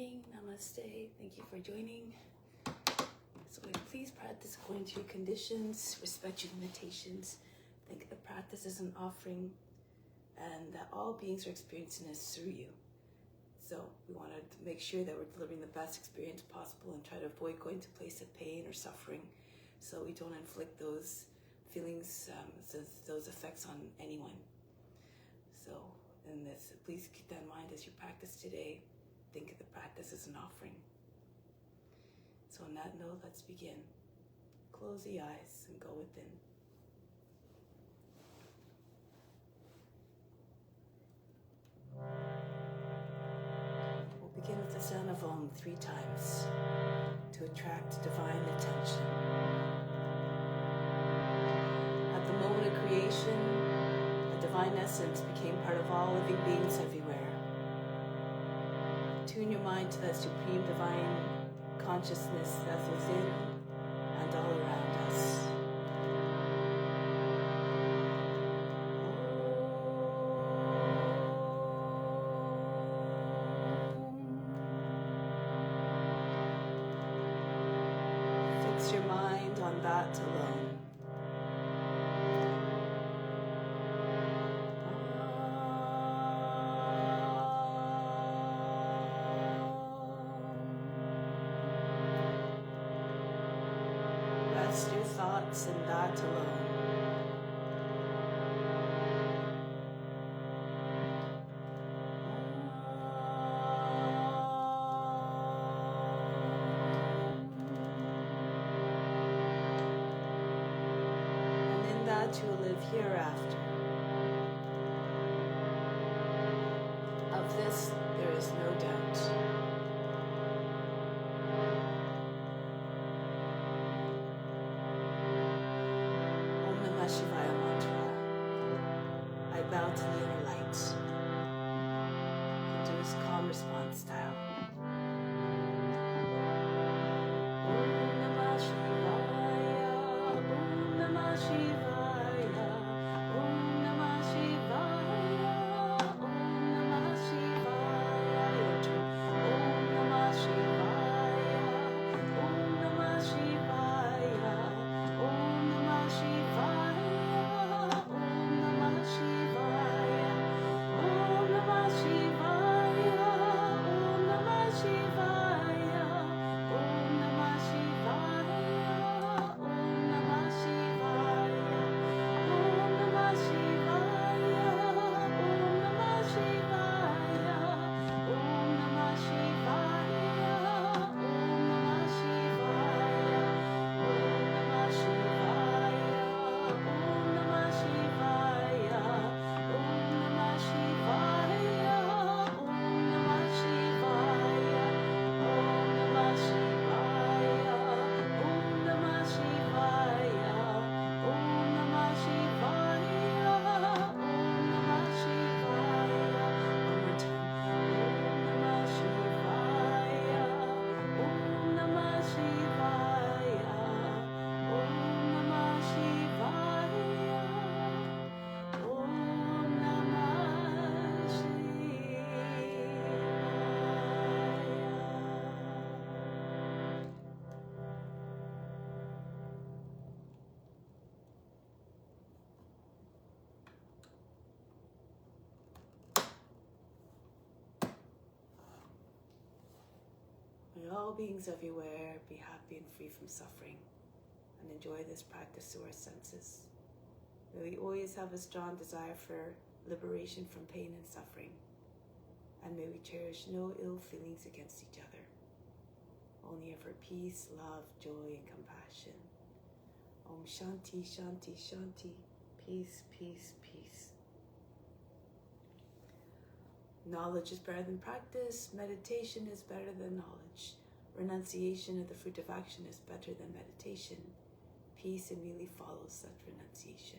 morning, namaste, thank you for joining. So please practice according to your conditions, respect your limitations, think the practice is an offering, and that all beings are experiencing this through you. So we want to make sure that we're delivering the best experience possible and try to avoid going to a place of pain or suffering so we don't inflict those feelings, those effects on anyone. So in this, please keep that in mind as you practice today. Think of the practice as an offering. So on that note, let's begin. Close the eyes and go within. We'll begin with the sound of Om 3 times to attract divine attention. At the moment of creation, the divine essence became part of all living beings everywhere. Tune your mind to that supreme divine consciousness that's within and all around us. Fix your mind on that alone. Rest your thoughts in that alone. And in that you will live hereafter. Of this there is no doubt. Shivaya mantra. I bow to the inner light. Induce calm response style. Om Namah Shivaya. Om Namah Shivaya. Om Namah Shivaya. Om Namah Shivaya. Your turn. Om Namah Shivaya. Om Namah Shivaya. Om Namah Shivaya. May all beings everywhere be happy and free from suffering and enjoy this practice through our senses. May we always have a strong desire for liberation from pain and suffering, and may we cherish no ill feelings against each other, only ever peace, love, joy, and compassion. Om Shanti, Shanti, Shanti, peace, peace, peace. Knowledge is better than practice. Meditation is better than knowledge. Renunciation of the fruit of action is better than meditation. Peace immediately follows that renunciation.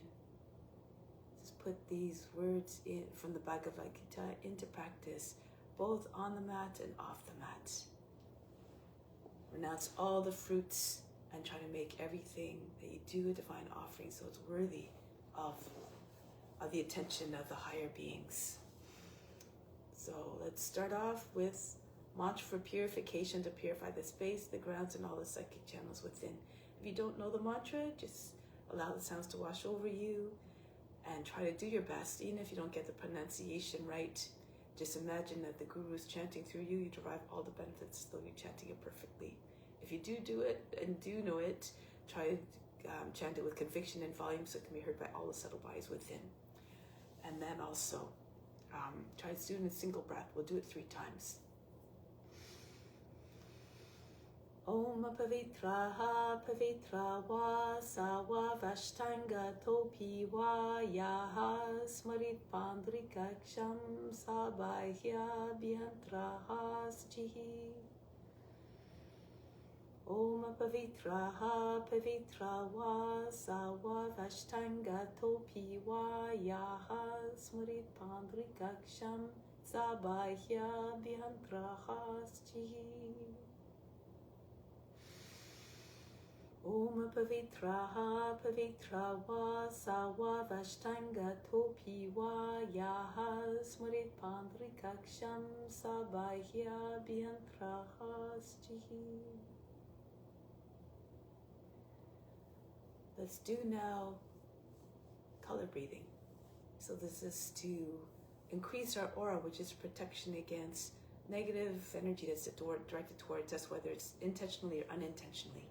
Just put these words in from the Bhagavad Gita into practice, both on the mat and off the mat. Renounce all the fruits and try to make everything that you do a divine offering so it's worthy of the attention of the higher beings. So let's start off with Mantra for purification to purify the space, the grounds, and all the psychic channels within. If you don't know the mantra, just allow the sounds to wash over you and try to do your best. Even if you don't get the pronunciation right, just imagine that the Guru is chanting through you. You derive all the benefits though you're chanting it perfectly. If you do it and do know it, try to chant it with conviction and volume so it can be heard by all the subtle bodies within. And then also, try to do it in a single breath. We'll do it 3 times. Om Pavitraha Pavitra Va Sawa Vashtanga Topi Va Yaha Smarit Pandrikaksham Sabahya Bhyantraha Sjihi. Om Pavitraha Pavitra Va Sawa Vashtanga Topi Va Yaha Smarit Pandrikaksham Sabahya Bhyantraha Sjihi. Om Pavitraha Pavitra Va Sawa Vashtanga Topi Va Yaha Smarit Pandrikaksham Sabahya Bhyantraha Sjihi. Let's do now color breathing. So this is to increase our aura, which is protection against negative energy that's directed towards us, whether it's intentionally or unintentionally.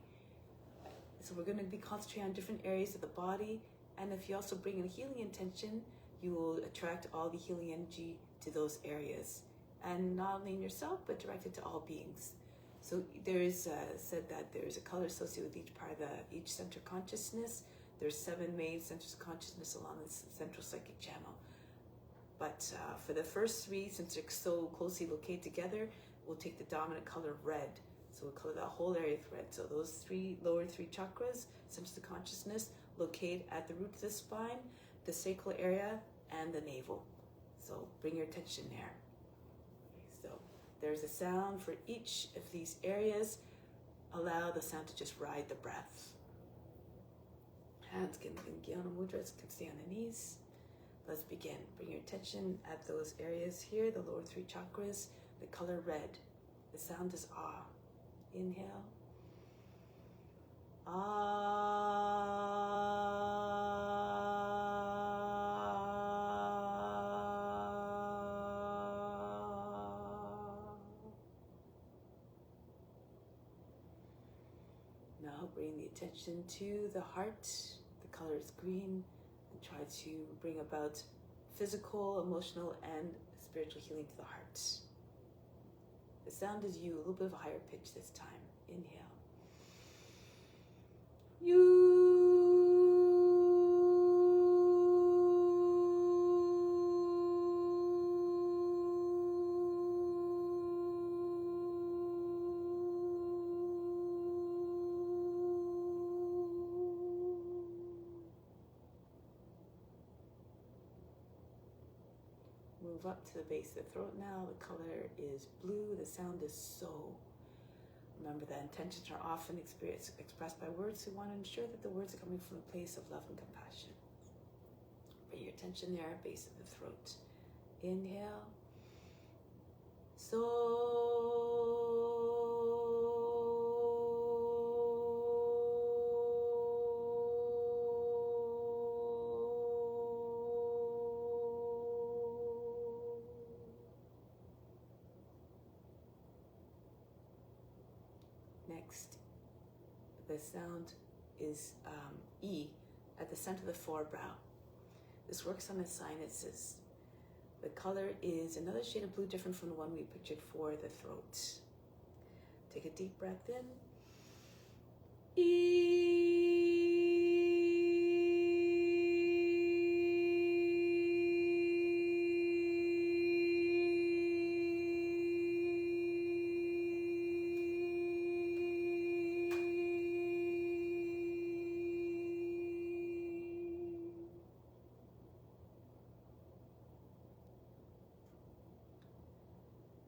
So we're going to be concentrating on different areas of the body, and if you also bring in healing intention, you will attract all the healing energy to those areas, and not only in yourself, but directed to all beings. So there is said that there is a color associated with each part of each center consciousness. There's 7 main centers of consciousness along this central psychic channel. But for the first 3, since they're so closely located together, we'll take the dominant color red. So we'll color that whole area with red. So those lower 3 chakras, centers of consciousness, located at the root of the spine, the sacral area, and the navel. So bring your attention there. So there's a sound for each of these areas. Allow the sound to just ride the breath. Hands can Gyana mudras, can stay on the knees. Let's begin. Bring your attention at those areas here, the lower 3 chakras, the color red. The sound is ah. Inhale. Now bring the attention to the heart. The color is green. And try to bring about physical, emotional, and spiritual healing to the heart. The sound is you, a little bit of a higher pitch this time. Inhale. You. Move up to the base of the throat now. The color is blue. The sound is so. Remember that intentions are often expressed by words. So we want to ensure that the words are coming from a place of love and compassion. Bring your attention there, base of the throat. Inhale. So. Next, the sound is E at the center of the forebrow. This works on the sinuses. The color is another shade of blue, different from the one we pictured for the throat. Take a deep breath in. E.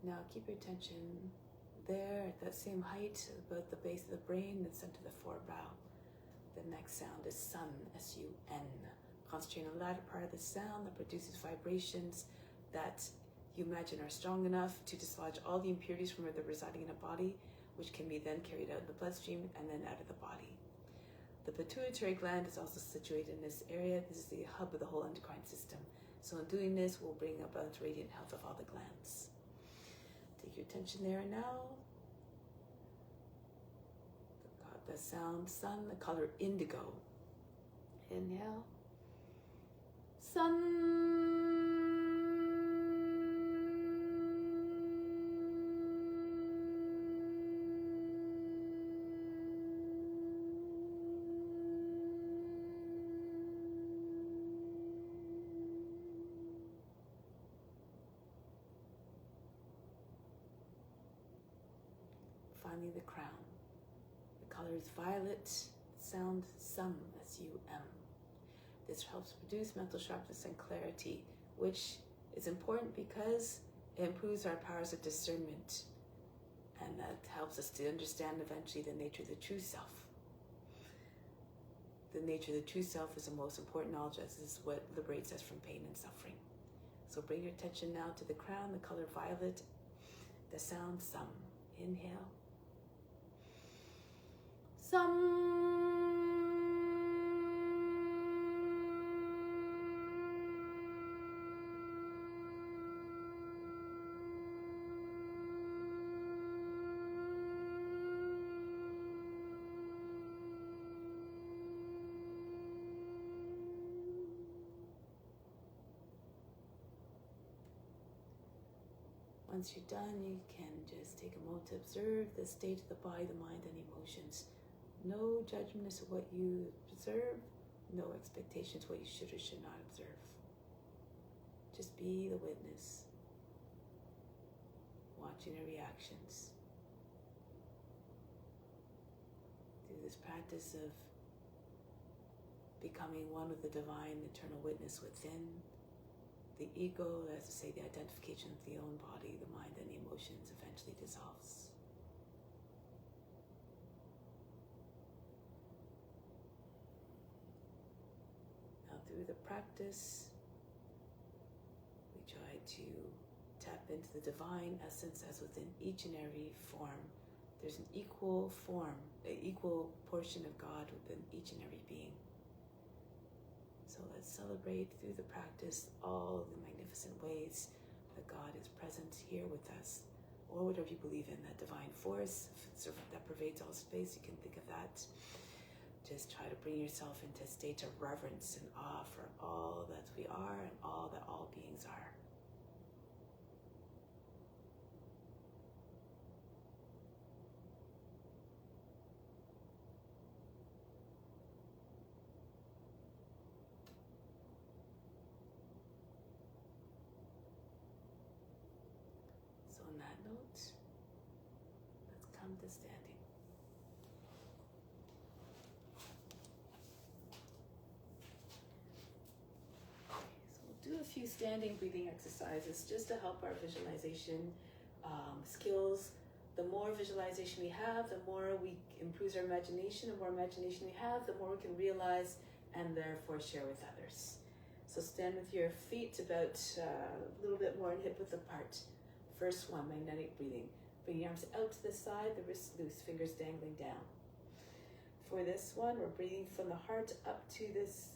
Now keep your attention there at that same height, about the base of the brain, the center of the forebrow. The next sound is sun, S-U-N. Concentrate on the latter part of the sound that produces vibrations that you imagine are strong enough to dislodge all the impurities from where they're residing in a body, which can be then carried out in the bloodstream and then out of the body. The pituitary gland is also situated in this area. This is the hub of the whole endocrine system. So in doing this, we'll bring about radiant health of all the glands. Take your attention there and now. The sound sun, the color indigo. Inhale. Sun. Finally, the crown. The color is violet, sound sum, S-U-M. This helps produce mental sharpness and clarity, which is important because it improves our powers of discernment, and that helps us to understand eventually the nature of the true self. The nature of the true self is the most important knowledge, as is what liberates us from pain and suffering. So bring your attention now to the crown, the color violet, the sound sum. Inhale. Sum. Once you're done, you can just take a moment to observe the state of the body, the mind, and emotions. No judgment as to what you observe, no expectations what you should or should not observe. Just be the witness, watching their reactions. Do this practice of becoming one with the divine eternal witness within. The ego, that's to say the identification of the own body, the mind, and the emotions eventually dissolves. Now through the practice, we try to tap into the divine essence as within each and every form. There's an equal form, an equal portion of God within each and every being. So let's celebrate through the practice all the magnificent ways that God is present here with us, or whatever you believe in, that divine force that pervades all space. You can think of that. Just try to bring yourself into a state of reverence and awe for all that we are and all that all beings are. On that note, let's come to standing. Okay, so we'll do a few standing breathing exercises just to help our visualization skills. The more visualization we have, the more we improves our imagination. The more imagination we have, the more we can realize and therefore share with others. So stand with your feet about a little bit more in hip width apart. First one, magnetic breathing. Bring your arms out to the side, the wrists loose, fingers dangling down. For this one, we're breathing from the heart up to this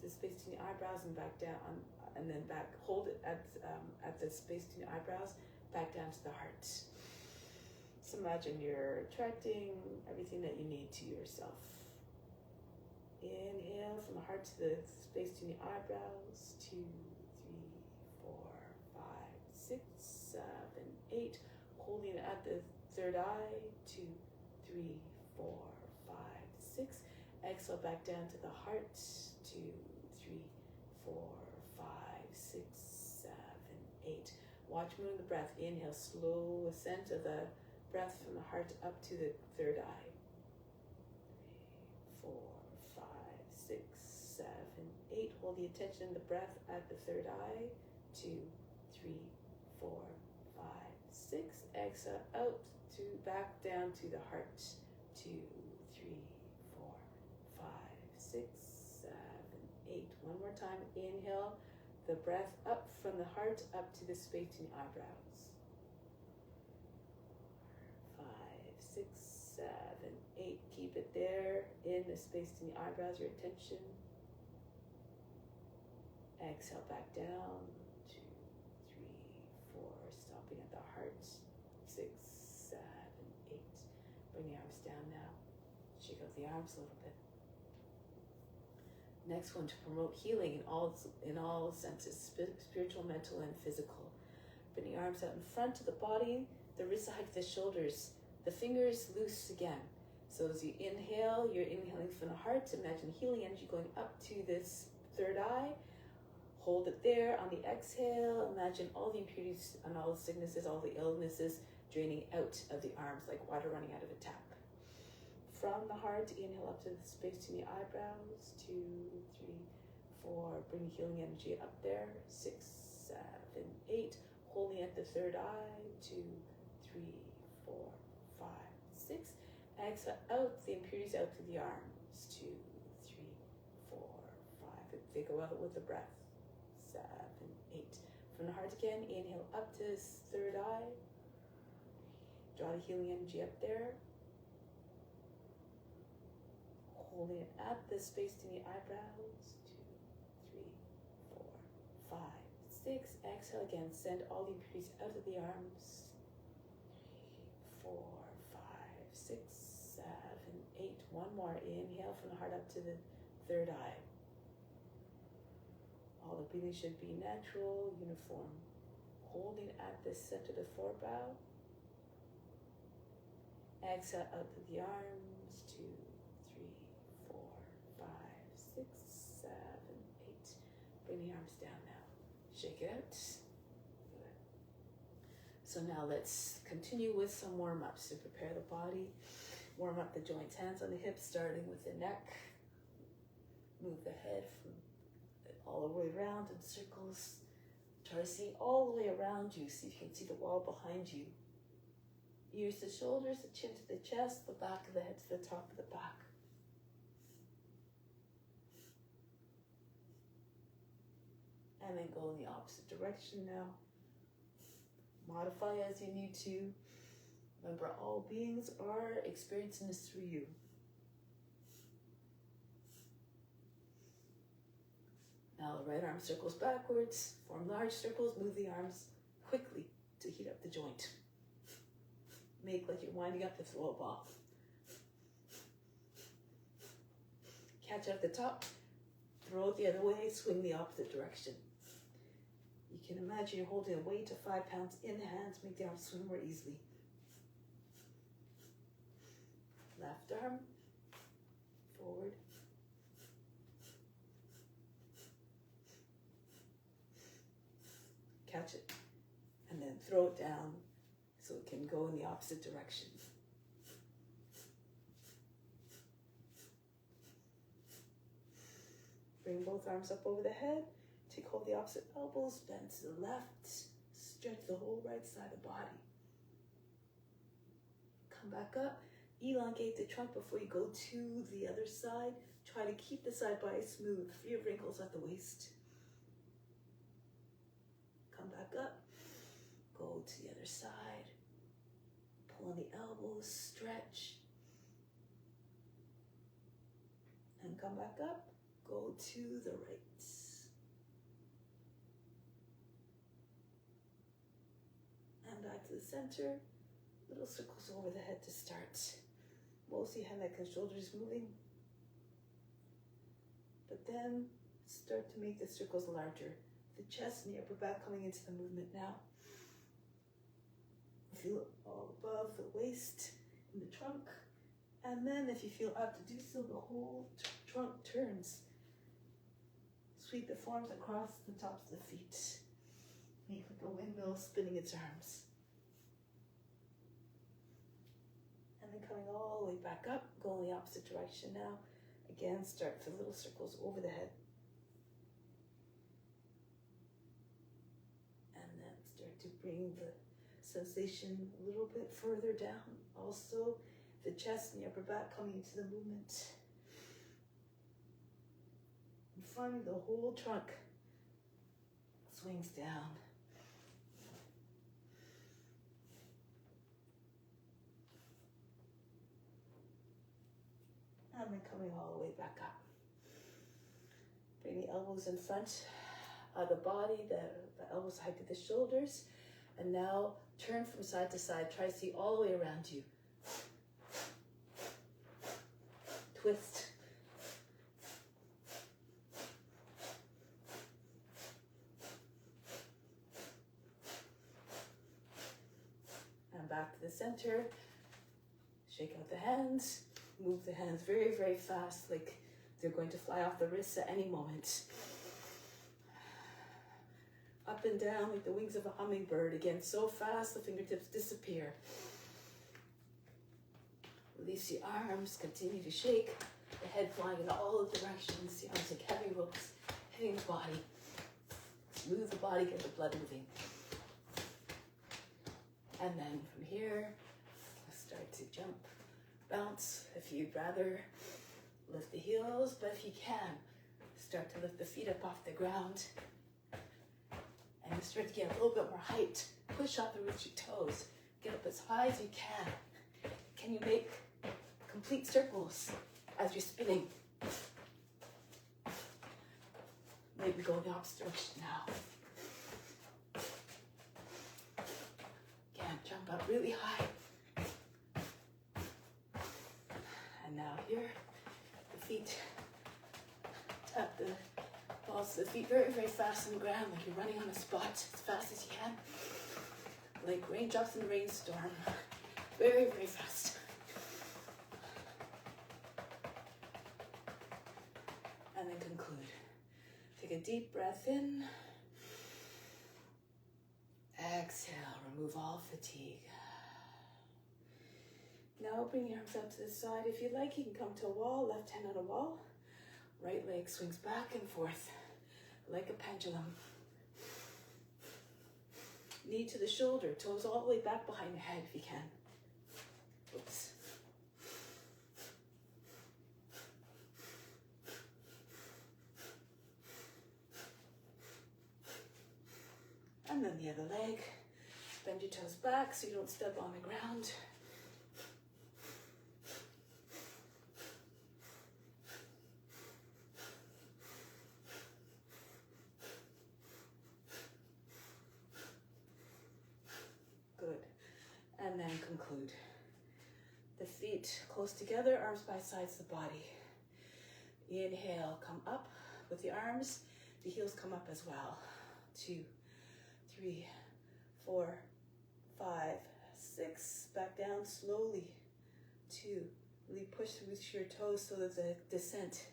space between the eyebrows and back down, and then back. Hold it at the space between the eyebrows, back down to the heart. So imagine you're attracting everything that you need to yourself. Inhale from the heart to the space between the eyebrows. 2, 3, 4, 5, 6, 7, 8. Holding it at the third eye. 2, 3, 4, 5, 6. Exhale back down to the heart. 2, 3, 4, 5, 6, 7, 8. Watch moving the breath. Inhale, slow ascent of the breath from the heart up to the third eye. 3, 4, 5, 6, 7, 8. Hold the attention in the breath at the third eye. 2, 3, 4, 5, 6. Exhale out to back down to the heart. 2, 3, 4, 5, 6, 7, 8. One more time. Inhale the breath up from the heart up to the space between the eyebrows. 5, 6, 7, 8. Keep it there in the space between the eyebrows, your attention. Exhale back down. 2, 3, 4. Stopping at the heart. 6, 7, 8. Bring the arms down now. Shake out the arms a little bit. Next one, to promote healing in all senses, spiritual, mental, and physical. Bring the arms out in front of the body, the wrists hug the shoulders, the fingers loose again. So as you inhale, you're inhaling from the heart. Imagine healing energy going up to this third eye. Hold it there on the exhale. Imagine all the impurities and all the sicknesses, all the illnesses draining out of the arms like water running out of a tap. From the heart, inhale up to the space between the eyebrows. 2, 3, 4. Bring healing energy up there. 6, 7, 8. Holding at the third eye. 2, 3, 4, 5, 6. Exhale out the impurities out to the arms. 2, 3, 4, 5. They go out with the breath. 7, 8. From the heart again, inhale up to this third eye. Draw the healing energy up there. Holding it at the space between the eyebrows. 2, 3, 4, 5, 6. Exhale again. Send all the impurities out of the arms. 3, 4, 5, 6, 7, 8. One more. Inhale from the heart up to the third eye. All the breathing should be natural, uniform. Holding at the center of the forebrow. Exhale out to the arms. 2, 3, 4, 5, 6, 7, 8. Bring the arms down now. Shake it out. Good. So now let's continue with some warm-ups to prepare the body. Warm up the joints, hands on the hips, starting with the neck. Move the head from all the way around in circles. Try to see all the way around you. See if you can see the wall behind you. Ears to shoulders, the chin to the chest, the back of the head to the top of the back. And then go in the opposite direction now. Modify as you need to. Remember, all beings are experiencing this through you. Now the right arm circles backwards, form large circles, move the arms quickly to heat up the joint. Make like you're winding up to throw a ball. Catch it at the top, throw it the other way, swing the opposite direction. You can imagine you're holding a weight of 5 pounds in the hands, make the arms swing more easily. Left arm, forward. Catch it, and then throw it down so it can go in the opposite direction. Bring both arms up over the head. Take hold of the opposite elbows, bend to the left. Stretch the whole right side of the body. Come back up. Elongate the trunk before you go to the other side. Try to keep the side body smooth. Free of wrinkles at the waist. Come back up. Go to the other side. Pull on the elbows. Stretch. And come back up. Go to the right. And back to the center. Little circles over the head to start. Mostly head, neck, and shoulders moving. But then start to make the circles larger. The chest and the upper back coming into the movement now. Feel it all above the waist, in the trunk. And then if you feel up to do so, the whole trunk turns. Sweep the forearms across the tops of the feet. Make like a windmill spinning its arms. And then coming all the way back up, go in the opposite direction now. Again, start with little circles over the head. And then start to bring the sensation a little bit further down. Also, the chest and the upper back coming into the movement. And finally, the whole trunk swings down. And then coming all the way back up. Bring the elbows in front of the body, the elbows high to the shoulders. And now turn from side to side. Try to see all the way around you. Twist. And back to the center. Shake out the hands. Move the hands very, very fast, like they're going to fly off the wrists at any moment. Up and down like the wings of a hummingbird. Again, so fast the fingertips disappear. Release the arms, continue to shake. The head flying in all directions. The arms like heavy ropes, hitting the body. Move the body, get the blood moving. And then from here, start to jump. Bounce if you'd rather. Lift the heels, but if you can, start to lift the feet up off the ground. And you start to get a little bit more height. Push out the roots of your toes. Get up as high as you can. Can you make complete circles as you're spinning? Maybe go the opposite direction now. Again, jump up really high. And now here, the feet, tap the balls of the feet very, very fast on the ground, like you're running on a spot as fast as you can. Like raindrops in a rainstorm. Very, very fast. And then conclude. Take a deep breath in. Exhale, remove all fatigue. Now bring your arms up to the side. If you like, you can come to a wall, left hand on a wall. Right leg swings back and forth like a pendulum. Knee to the shoulder, toes all the way back behind the head if you can. Oops. And then the other leg. Bend your toes back so you don't step on the ground. And then conclude. The feet close together, arms by sides of the body. Inhale, come up with the arms. The heels come up as well. 2, 3, 4, 5, 6. Back down slowly. 2. Really push through your toes so that the descent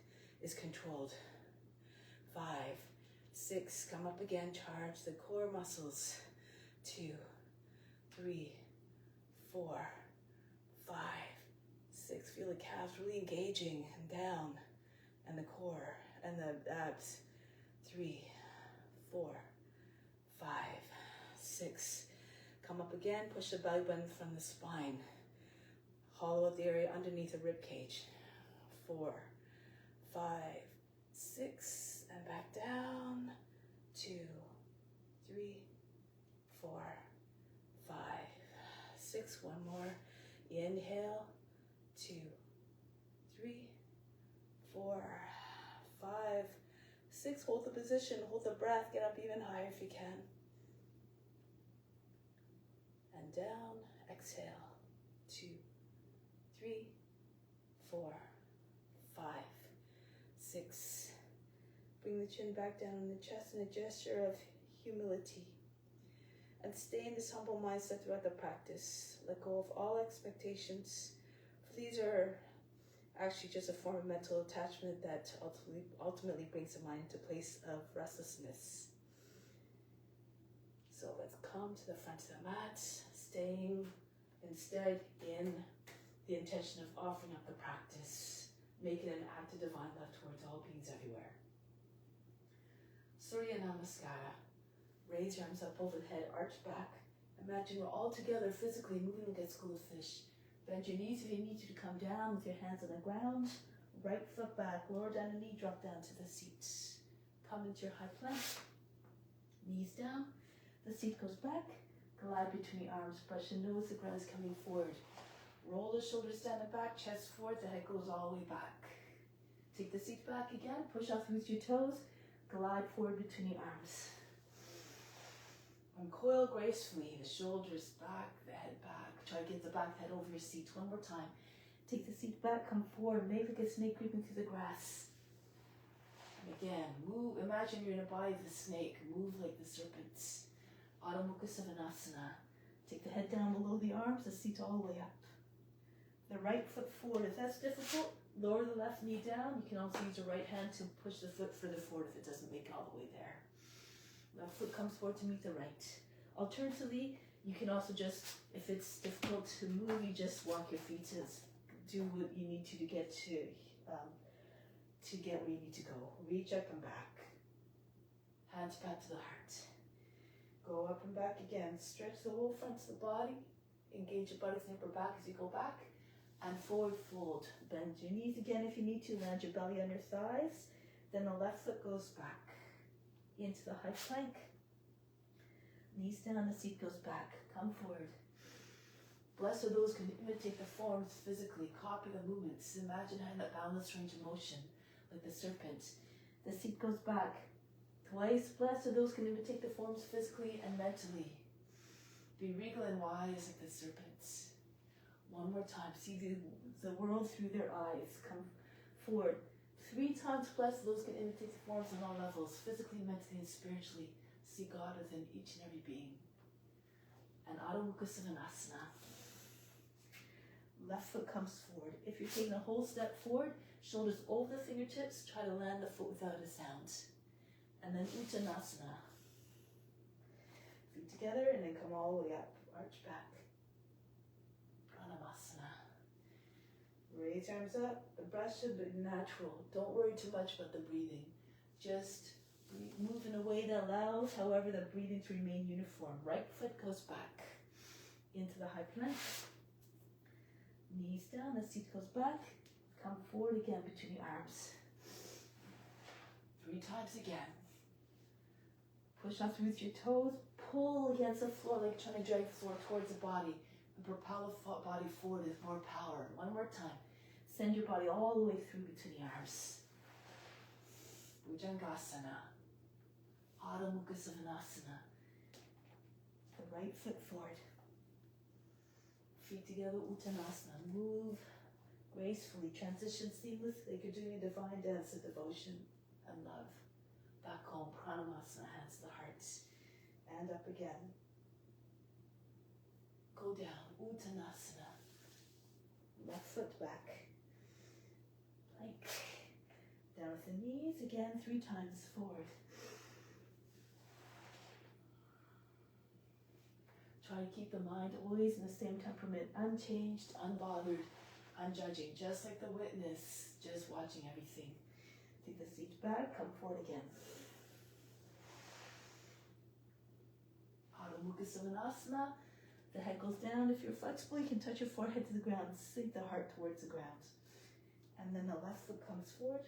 is controlled. 5, 6. Come up again. Charge the core muscles. 2, 3, 4, 5, 6. Feel the calves really engaging and down, and the core and the abs. 3, 4, 5, 6. Come up again. Push the belly button from the spine. Hollow out the area underneath the rib cage. 4, 5, 6, and back down. 2, 3, 4, 5, 6. One more. Inhale. 2, 3, 4, 5, 6. Hold the position. Hold the breath. Get up even higher if you can. And down. Exhale. 2, 3, 4, 5, 6. Bring the chin back down on the chest in a gesture of humility. And stay in this humble mindset throughout the practice. Let go of all expectations. For these are actually just a form of mental attachment that ultimately brings the mind into a place of restlessness. So let's come to the front of the mat, staying instead in the intention of offering up the practice. Make it an act of divine love towards all beings everywhere. Surya Namaskara. Raise your arms up over the head, arch back. Imagine we're all together physically moving like a school of fish. Bend your knees if you need to come down with your hands on the ground. Right foot back, lower down the knee, drop down to the seat. Come into your high plank. Knees down, the seat goes back, glide between the arms, brush the nose, the ground is coming forward. Roll the shoulders down and back, chest forward, the head goes all the way back. Take the seat back again, push off with your toes, glide forward between the arms. Uncoil gracefully, the shoulders back, the head back. Try to get the back head over your seat one more time. Take the seat back, come forward, make like a snake creeping through the grass. And again, move, imagine you're in a body of the snake, move like the serpents. Adho Mukha Svanasana. Take the head down below the arms, the seat all the way up. The right foot forward. If that's difficult, lower the left knee down. You can also use your right hand to push the foot further forward if it doesn't make it all the way there. Left foot comes forward to meet the right. Alternatively, you can also just, if it's difficult to move, you just walk your feet to do what you need to get where you need to go. Reach up and back. Hands back to the heart. Go up and back again. Stretch the whole front of the body. Engage your body from upper back as you go back. And forward fold. Bend your knees again if you need to. Land your belly on your thighs. Then the left foot goes back into the high plank. Knees down, the seat goes back. Come forward. Blessed are those who can imitate the forms physically. Copy the movements. Imagine having that boundless range of motion like the serpent. The seat goes back. Twice. Blessed are those who can imitate the forms physically and mentally. Be regal and wise like the serpents. One more time. See the world through their eyes. Come forward. 3 times blessed those who can imitate the forms on all levels, physically, mentally, and spiritually. See God within each and every being. And Adho Mukha Svanasana. Left foot comes forward. If you're taking a whole step forward, shoulders over the fingertips, try to land the foot without a sound. And then Uttanasana. Feet together and then come all the way up. Arch back. Pranayama. Raise your arms up. The breath should be natural. Don't worry too much about the breathing. Just move in a way that allows, however, the breathing to remain uniform. Right foot goes back into the high plank. Knees down, the seat goes back. Come forward again between your arms. 3 times again. Push off with your toes. Pull against the floor like trying to drag the floor towards the body. And propel the body forward with more power. One more time. Send your body all the way through between the arms. Bhujangasana. Adho Mukha Svanasana. The right foot forward. Feet together, Uttanasana. Move gracefully. Transition seamlessly like you're doing a divine dance of devotion and love. Back home, Pranayama, hands to the heart. And up again. Go down, Uttanasana. Left foot back. Plank. Down with the knees, again 3 times forward. Try to keep the mind always in the same temperament, unchanged, unbothered, unjudging, just like the witness, just watching everything. Take the seat back, come forward again. Adho Mukha Svanasana. The head goes down. If you're flexible, you can touch your forehead to the ground. Sink the heart towards the ground. And then the left foot comes forward.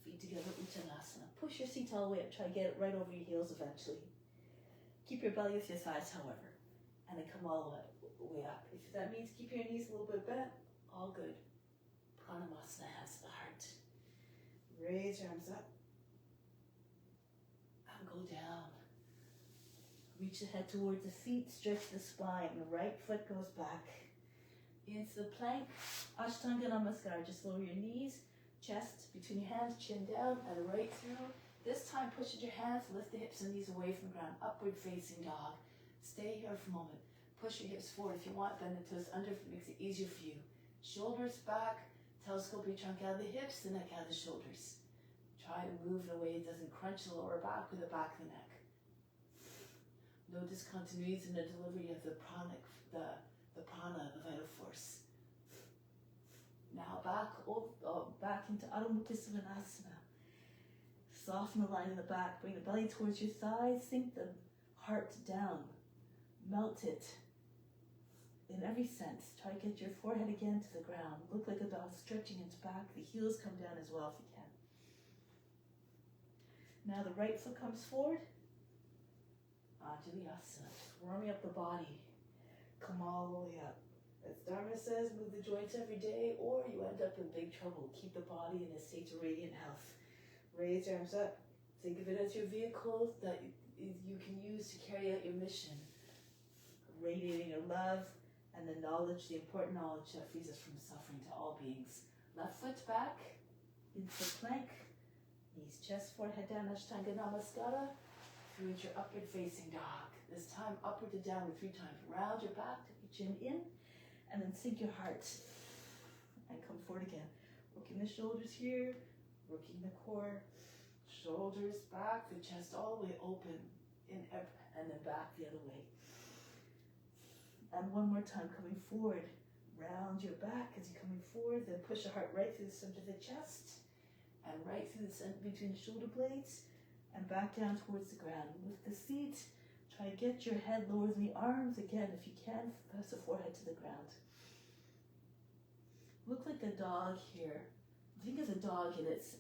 Feet together, Uttanasana. Push your seat all the way up. Try to get it right over your heels eventually. Keep your belly with your thighs, however. And then come all the way up. If that means keep your knees a little bit bent, all good. Pranayama, hands to the heart. Raise your arms up. And go down. Reach the head towards the feet, stretch the spine. The right foot goes back. Into the plank. Ashtanga Namaskar. Just lower your knees, chest between your hands, chin down, and right through. This time, push with your hands, lift the hips and knees away from the ground. Upward facing dog. Stay here for a moment. Push your hips forward if you want. Bend the toes under if it makes it easier for you. Shoulders back. Telescope your trunk out of the hips, the neck out of the shoulders. Try to move in a way that doesn't crunch the lower back or the back of the neck. No discontinuities in the delivery of the prana, the vital force. Now back into Adho Mukha Svanasana. Soften the line in the back. Bring the belly towards your thighs. Sink the heart down. Melt it in every sense. Try to get your forehead again to the ground. Look like a dog stretching its back. The heels come down as well if you can. Now the right foot comes forward. Anjali-asana. Just warming up the body. Come all the way up. As Dharma says, move the joints every day or you end up in big trouble. Keep the body in a state of radiant health. Raise your arms up. Think of it as your vehicle that you can use to carry out your mission. Radiating your love and the knowledge, the important knowledge that frees us from suffering to all beings. Left foot back into plank. Knees, chest, forehead down, Ashtanga Namaskara. Through into your upward facing dog. This time upward to downward 3 times. Round your back, tuck your chin in, and then sink your heart. And come forward again. Working the shoulders here, working the core. Shoulders back, the chest all the way open, and then back the other way. And one more time, coming forward. Round your back as you're coming forward, then push your heart right through the center of the chest, and right through the center between the shoulder blades, and back down towards the ground. Lift the seat, try to get your head lower than the arms. Again, if you can, press the forehead to the ground. Look like a dog here. Think of the dog in this,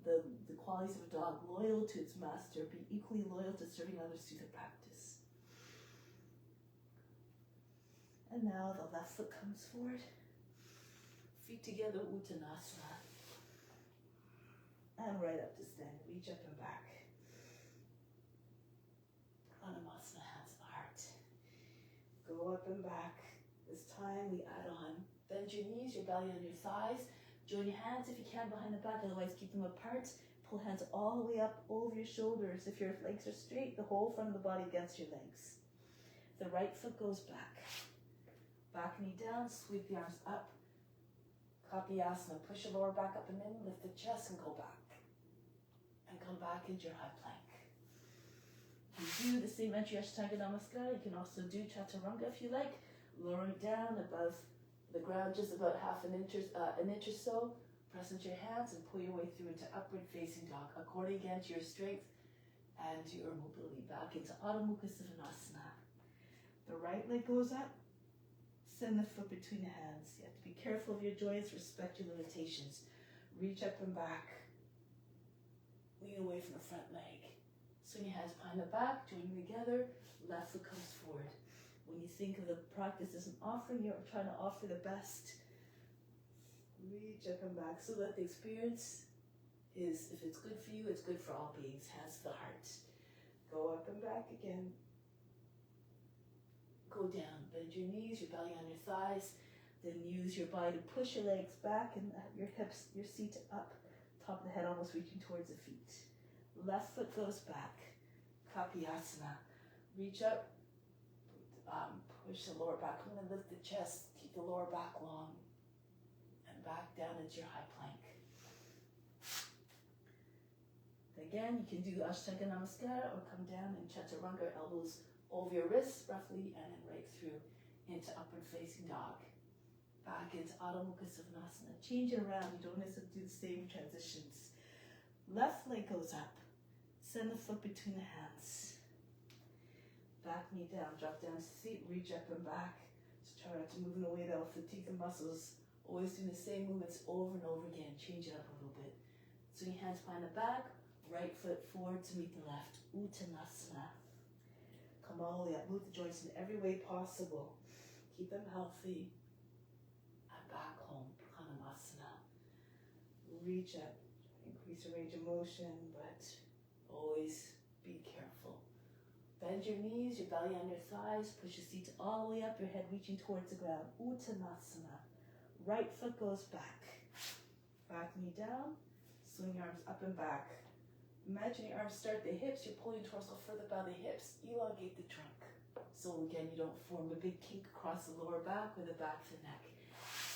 the qualities of a dog, loyal to its master, be equally loyal to serving others through the practice. And now the left foot comes forward. Feet together, Uttanasana. And right up to stand. Reach up and back. Pranayama, hands to the heart. Go up and back. This time we add on. Bend your knees, your belly on your thighs. Join your hands if you can behind the back, otherwise keep them apart. Pull hands all the way up over your shoulders. If your legs are straight, the whole front of the body against your legs. The right foot goes back. Back knee down, sweep the arms up. Kapiyasana, push your lower back up and in, lift the chest and go back. And come back into your high plank. You do the same entry Ashtanga Namaskara. You can also do Chaturanga if you like. Lowering down above the ground, just about an inch or so. Press into your hands and pull your way through into upward facing dog, according again to your strength and to your mobility. Back into Adho Mukha Svanasana. The right leg goes up. Send the foot between the hands. You have to be careful of your joints, respect your limitations. Reach up and back. Lean away from the front leg. Swing your hands behind the back, join them together. Left foot comes forward. When you think of the practice as an offering, you're trying to offer the best. Reach up and back so that the experience is, if it's good for you, it's good for all beings. Hands to the heart. Go up and back again. Go down. Bend your knees, your belly on your thighs. Then use your body to push your legs back and your hips, your seat up. Top of the head almost reaching towards the feet. Left foot goes back. Kapiyasana. Reach up. Push the lower back. I'm going to lift the chest. Keep the lower back long. And back down into your high plank. Again, you can do Ashtanga Namaskara or come down and Chaturanga, elbows over your wrists roughly, and then right through into upward facing dog. Back into Adho Mukha Svanasana. Change it around. You don't necessarily do the same transitions. Left leg goes up. Send the foot between the hands. Back knee down. Drop down to the seat. Reach up and back. Just try not to move in a way that will fatigue the muscles. Always doing the same movements over and over again. Change it up a little bit. Swing your hands behind the back. Right foot forward to meet the left. Uttanasana. Come all the way up. Move the joints in every way possible. Keep them healthy. And back home. Pranayama. Reach up. Increase your range of motion, but always be careful. Bend your knees, your belly on your thighs. Push your seat all the way up. Your head reaching towards the ground. Uttanasana. Right foot goes back. Back knee down. Swing your arms up and back. Imagine your arms start at the hips. You're pulling your torso further by the hips. Elongate the trunk. So again, you don't form a big kink across the lower back or the back of the neck.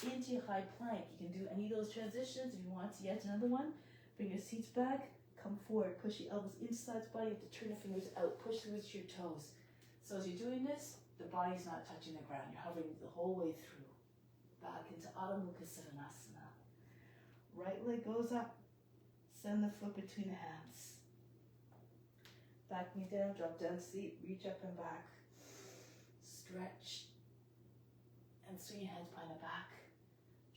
Into your high plank. You can do any of those transitions. If you want to yet another one, bring your seats back. Come forward. Push your elbows inside the body. You have to turn the fingers out. Push the roots to your toes. So as you're doing this, the body's not touching the ground. You're hovering the whole way through. Back into Adho Mukha Svanasana. Right leg goes up. Send the foot between the hands. Back knee down, drop down seat, reach up and back. Stretch. And swing your hands behind the back.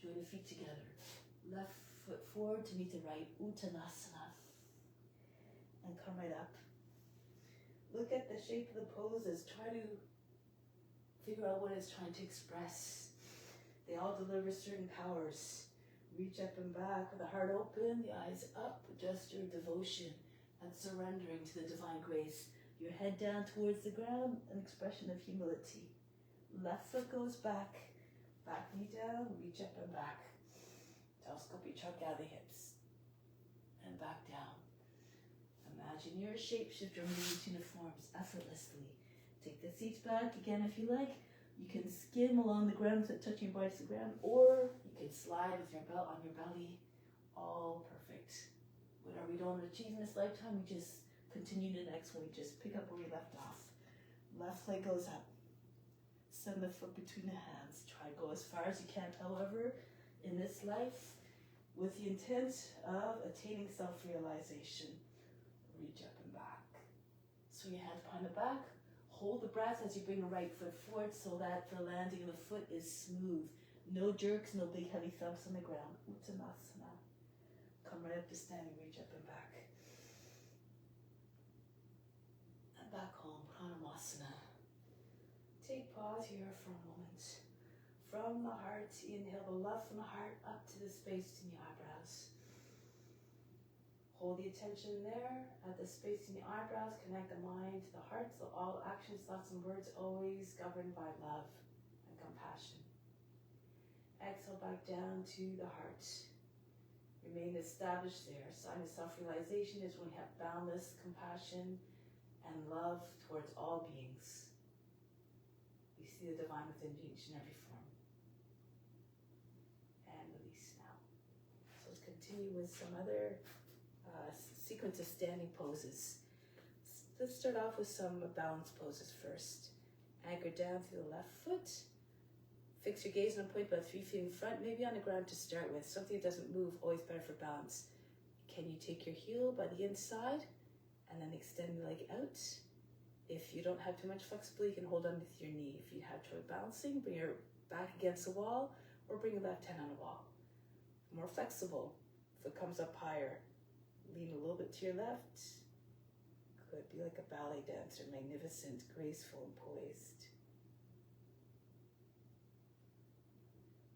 Join the feet together. Left foot forward to meet the right. Uttanasana. And come right up. Look at the shape of the poses. Try to figure out what it's trying to express. They all deliver certain powers. Reach up and back with the heart open, the eyes up. Adjust your devotion and surrendering to the divine grace. Your head down towards the ground, an expression of humility. Left foot goes back. Back knee down, reach up and back. Telescope your trunk out of the hips. And back down. Imagine your shapeshifter moving between the forms effortlessly. Take the seats back again if you like. You can skim along the ground without touching your body to the ground, or you can slide with your belt on your belly. All perfect. Whatever we don't achieve in this lifetime, we just continue to the next one. We just pick up where we left off. Left leg goes up. Send the foot between the hands. Try to go as far as you can, however, in this life, with the intent of attaining self-realization. Reach up and back. Swing your hands behind the back. Hold the breath as you bring the right foot forward so that the landing of the foot is smooth. No jerks, no big heavy thumps on the ground. Uttanasana. Come right up to standing, reach up and back. And back home, Pranayama. Take pause here for a moment. From the heart, inhale the love from the heart up to the space in the eyebrows. Hold the attention there at the space in the eyebrows. Connect the mind to the heart. So all actions, thoughts, and words always governed by love and compassion. Exhale back down to the heart. Remain established there. A sign of self-realization is when we have boundless compassion and love towards all beings. We see the divine within each and every form. And release now. So let's continue with some other sequence of standing poses. Let's start off with some balance poses first. Anchor down through the left foot. Fix your gaze on a point about 3 feet in front, maybe on the ground to start with. Something that doesn't move, always better for balance. Can you take your heel by the inside and then extend the leg out? If you don't have too much flexibility, you can hold on with your knee. If you have trouble balancing, bring your back against the wall or bring your left hand on the wall. More flexible, foot comes up higher. Lean a little bit to your left. Could be like a ballet dancer, magnificent, graceful, and poised.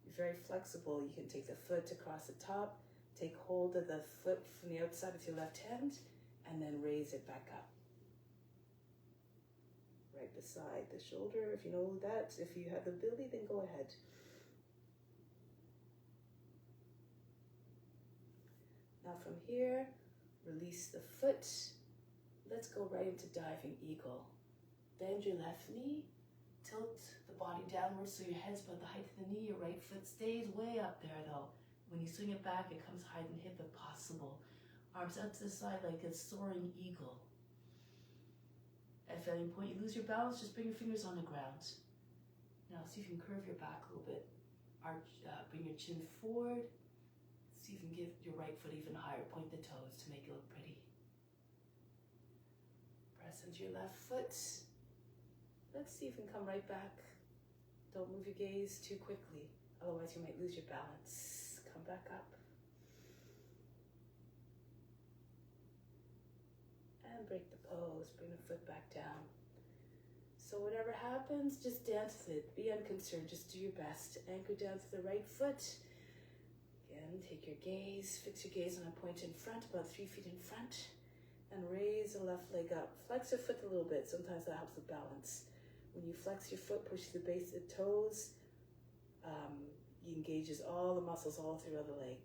Be very flexible. You can take the foot across the top, take hold of the foot from the outside with your left hand, and then raise it back up. Right beside the shoulder, if you know that. If you have the ability, then go ahead. Now from here, release the foot. Let's go right into diving eagle. Bend your left knee. Tilt the body downwards so your head's about the height of the knee. Your right foot stays way up there though. When you swing it back, it comes higher than hip if possible. Arms out to the side like a soaring eagle. At any point you lose your balance, just bring your fingers on the ground. Now see if you can curve your back a little bit. Bring your chin forward. See if you can give your right foot even higher. Point the toes to make it look pretty. Press into your left foot. Let's see if you can come right back. Don't move your gaze too quickly. Otherwise you might lose your balance. Come back up. And break the pose. Bring the foot back down. So whatever happens, just dance with it. Be unconcerned. Just do your best. Anchor down to the right foot. Again, take your gaze, fix your gaze on a point in front, about 3 feet in front, and raise the left leg up. Flex your foot a little bit, sometimes that helps with balance. When you flex your foot, push the base of the toes, it engages all the muscles all throughout the leg.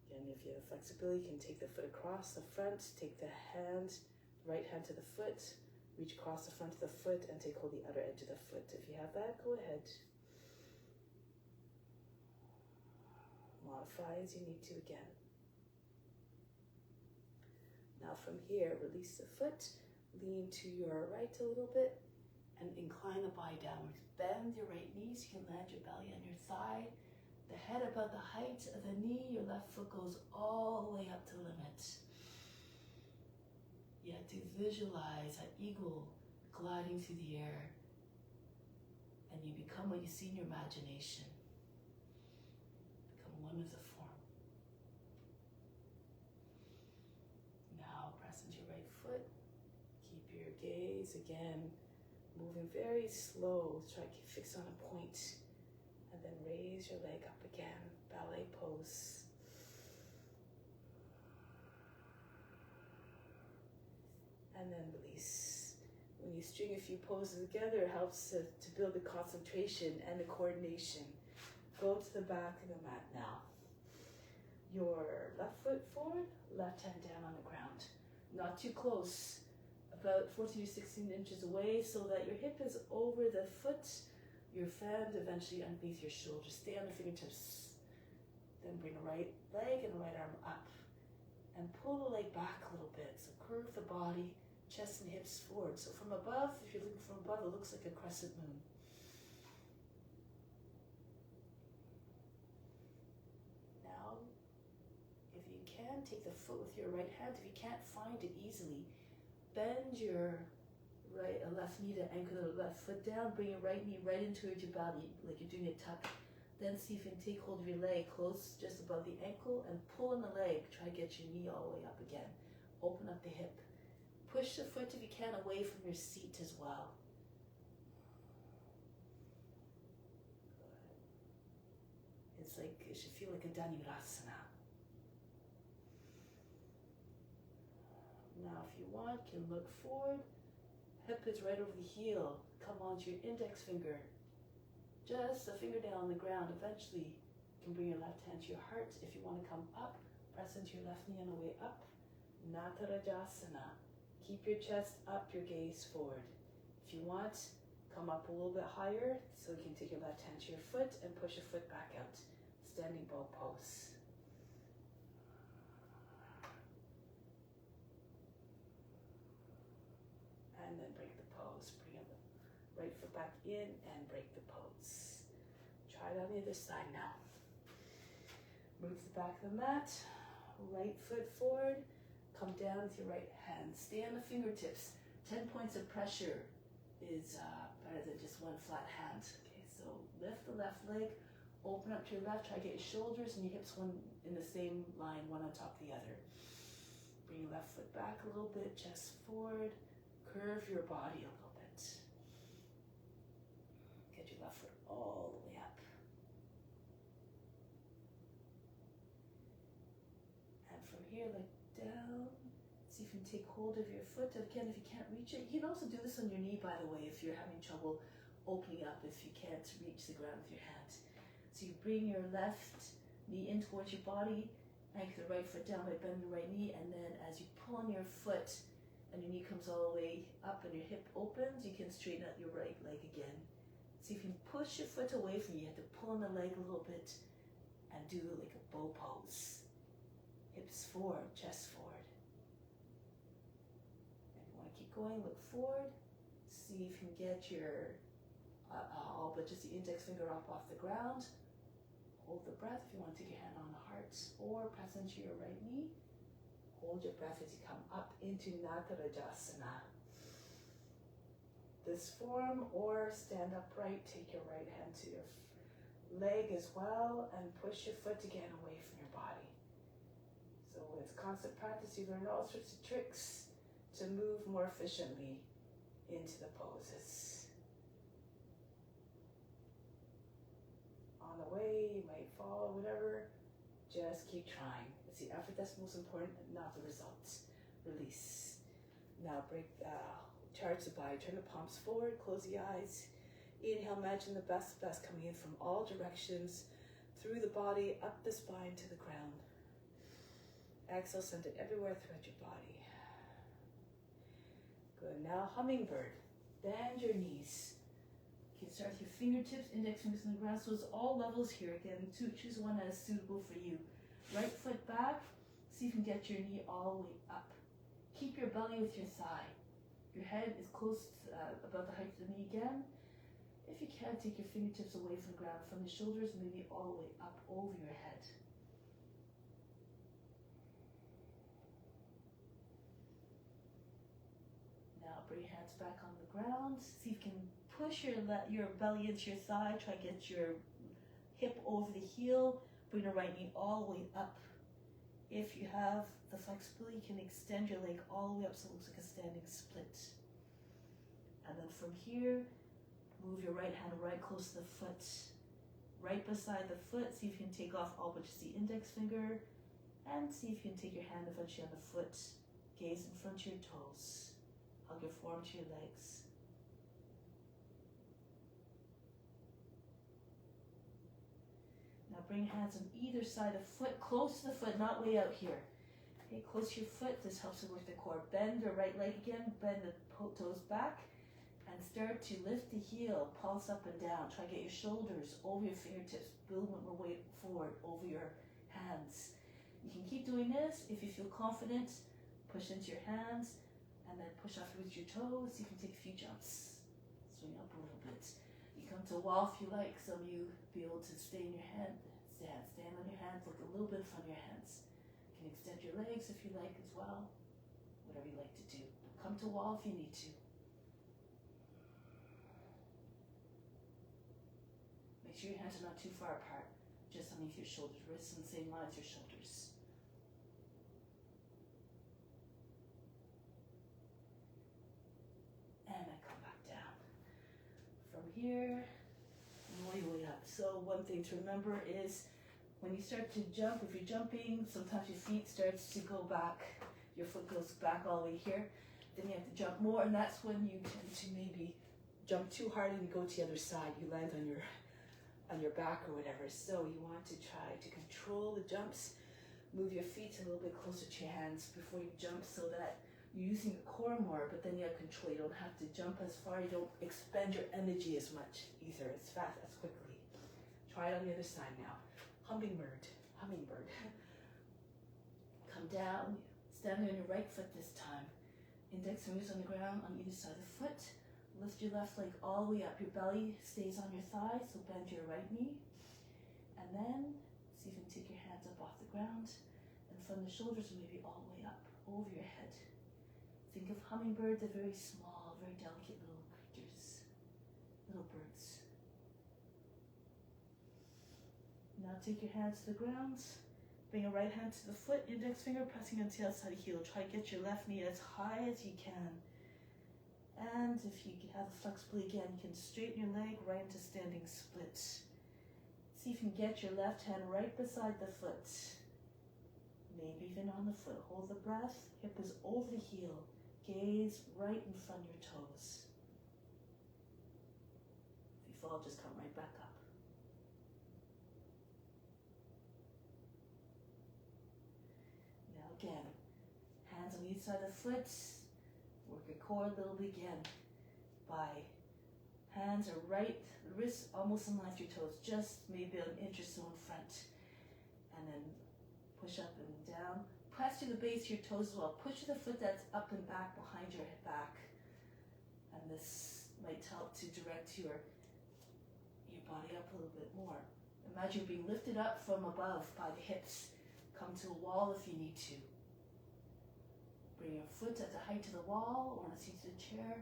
Again, if you have flexibility, you can take the foot across the front, take the right hand to the foot, reach across the front of the foot, and take hold of the other edge of the foot. If you have that, go ahead. Modify as you need to again. Now from here, release the foot, lean to your right a little bit, and incline the body downwards. Bend your right knee so you can land your belly on your thigh. The head about the height of the knee, your left foot goes all the way up to the limit. You have to visualize an eagle gliding through the air, and you become what you see in your imagination. One with the form. Now press into your right foot. again, moving very slow. Try to fix on a point. And then raise your leg up again, ballet pose. And then release. When you string a few poses together, it helps to build the concentration and the coordination. Go to the back of the mat now. Your left foot forward, left hand down on the ground. Not too close, about 14 to 16 inches away so that your hip is over the foot, your fan eventually underneath your shoulder. Stay on the fingertips. Then bring the right leg and the right arm up. And pull the leg back a little bit. So curve the body, chest and hips forward. So from above, if you're looking from above, it looks like a crescent moon. Now, if you can, take the foot with your right hand. If you can't find it easily, bend your left knee to anchor the left foot down. Bring your right knee right into your body, like you're doing a tuck. Then see if you can take hold of your leg close just above the ankle and pull on the leg. Try to get your knee all the way up again. Open up the hip. Push the foot if you can away from your seat as well. It's like, it should feel like a Dhanurasana. Now if you want, you can look forward. Hip is right over the heel. Come onto your index finger. Just a finger down on the ground. Eventually, you can bring your left hand to your heart. If you want to come up, press into your left knee on the way up. Natarajasana. Keep your chest up, your gaze forward. If you want, come up a little bit higher so you can take your left hand to your foot and push your foot back out. Standing bow pose. And then break the pose. Bring the right foot back in and break the pose. Try it on the other side now. Move the back of the mat. Right foot forward. Come down with your right hand. Stay on the fingertips. 10 points of pressure is better than just one flat hand. Okay, so lift the left leg. Open up to your left. Try to get your shoulders and your hips one in the same line, one on top of the other. Bring your left foot back a little bit. Chest forward. Curve your body a little bit. Get your left foot all the way up. And from here, like down. See if you can take hold of your foot. Again, if you can't reach it, you can also do this on your knee, by the way, if you're having trouble opening up, if you can't reach the ground with your hand. So you bring your left knee in towards your body, anchor the right foot down by bending the right knee, and then as you pull on your foot, and your knee comes all the way up and your hip opens, you can straighten out your right leg again. See if you can push your foot away from you. You have to pull on the leg a little bit and do like a bow pose. Hips forward, chest forward. And if you want to keep going, look forward. See if you can get your, all but just the index finger up off the ground. Hold the breath if you want to take your hand on the heart, or press into your right knee. Hold your breath as you come up into Natarajasana. This form, or stand upright, take your right hand to your leg as well, and push your foot again away from your body. So with constant practice, you learn all sorts of tricks to move more efficiently into the poses. On the way, you might fall, whatever, just keep trying. It's the effort that's most important, not the results. Release. Now break, charge the body. Turn the palms forward, close the eyes. Inhale, imagine the best coming in from all directions, through the body, up the spine to the ground. Exhale, send it everywhere throughout your body. Good. Now hummingbird. Bend your knees. You can start with your fingertips, index fingers on the ground. So it's all levels here. Again, choose one that is suitable for you. Right foot back, see if you can get your knee all the way up. Keep your belly with your thigh. Your head is close about the height of the knee again. If you can, take your fingertips away from the ground, from the shoulders, maybe all the way up over your head. Now bring your hands back on the ground. See if you can push your belly into your thigh. Try to get your hip over the heel. Bring the right knee all the way up. If you have the flexibility, you can extend your leg all the way up so it looks like a standing split. And then from here, move your right hand right close to the foot. Right beside the foot, see if you can take off all but just the index finger. And see if you can take your hand eventually on the foot. Gaze in front of your toes. Hug your forearm to your legs. Now bring hands on either side of the foot, close to the foot, not way out here. Okay, close to your foot. This helps to work the core. Bend your right leg again. Bend the toes back. And start to lift the heel, pulse up and down. Try to get your shoulders over your fingertips. Build more weight forward over your hands. You can keep doing this. If you feel confident, push into your hands and then push off with your toes. You can take a few jumps. Swing up a little bit. You come to a wall if you like. Some of you be able to stay in your hand. Stand on your hands. Look a little bit in front of your hands. You can extend your legs if you like as well. Whatever you like to do. Come to a wall if you need to. Make sure your hands are not too far apart, just underneath your shoulders, wrists in the same line as your shoulders. And I come back down. From here, roll your way up. So one thing to remember is when you start to jump, if you're jumping, sometimes your feet starts to go back, your foot goes back all the way here, then you have to jump more, and that's when you tend to maybe jump too hard and you go to the other side, you land on your back or whatever. So you want to try to control the jumps. Move your feet a little bit closer to your hands before you jump so that you're using your core more, but then you have control. You don't have to jump as far. You don't expend your energy as much either, as fast, as quickly. Try it on the other side now. Hummingbird. Come down, standing on your right foot this time. Index fingers on the ground on either side of the foot. Lift your left leg all the way up. Your belly stays on your thigh, so bend your right knee. And then, see if you can take your hands up off the ground. And from the shoulders, maybe all the way up, over your head. Think of hummingbirds, they're very small, very delicate little creatures. Little birds. Now take your hands to the ground. Bring your right hand to the foot, index finger pressing onto the outside heel. Try to get your left knee as high as you can. And if you have the flexibility again, you can straighten your leg right into standing split. See if you can get your left hand right beside the foot. Maybe even on the foot. Hold the breath. Hip is over the heel. Gaze right in front of your toes. If you fall, just come right back up. Now again, hands on each side of the foot. Work your core a little bit again by hands are right, wrists almost in line with your toes, just maybe an inch or so in front. And then push up and down. Press to the base of your toes as well. Push the foot that's up and back behind your back. And this might help to direct your body up a little bit more. Imagine you're being lifted up from above by the hips. Come to a wall if you need to. Bring your foot at the height of the wall or on a seat of the chair.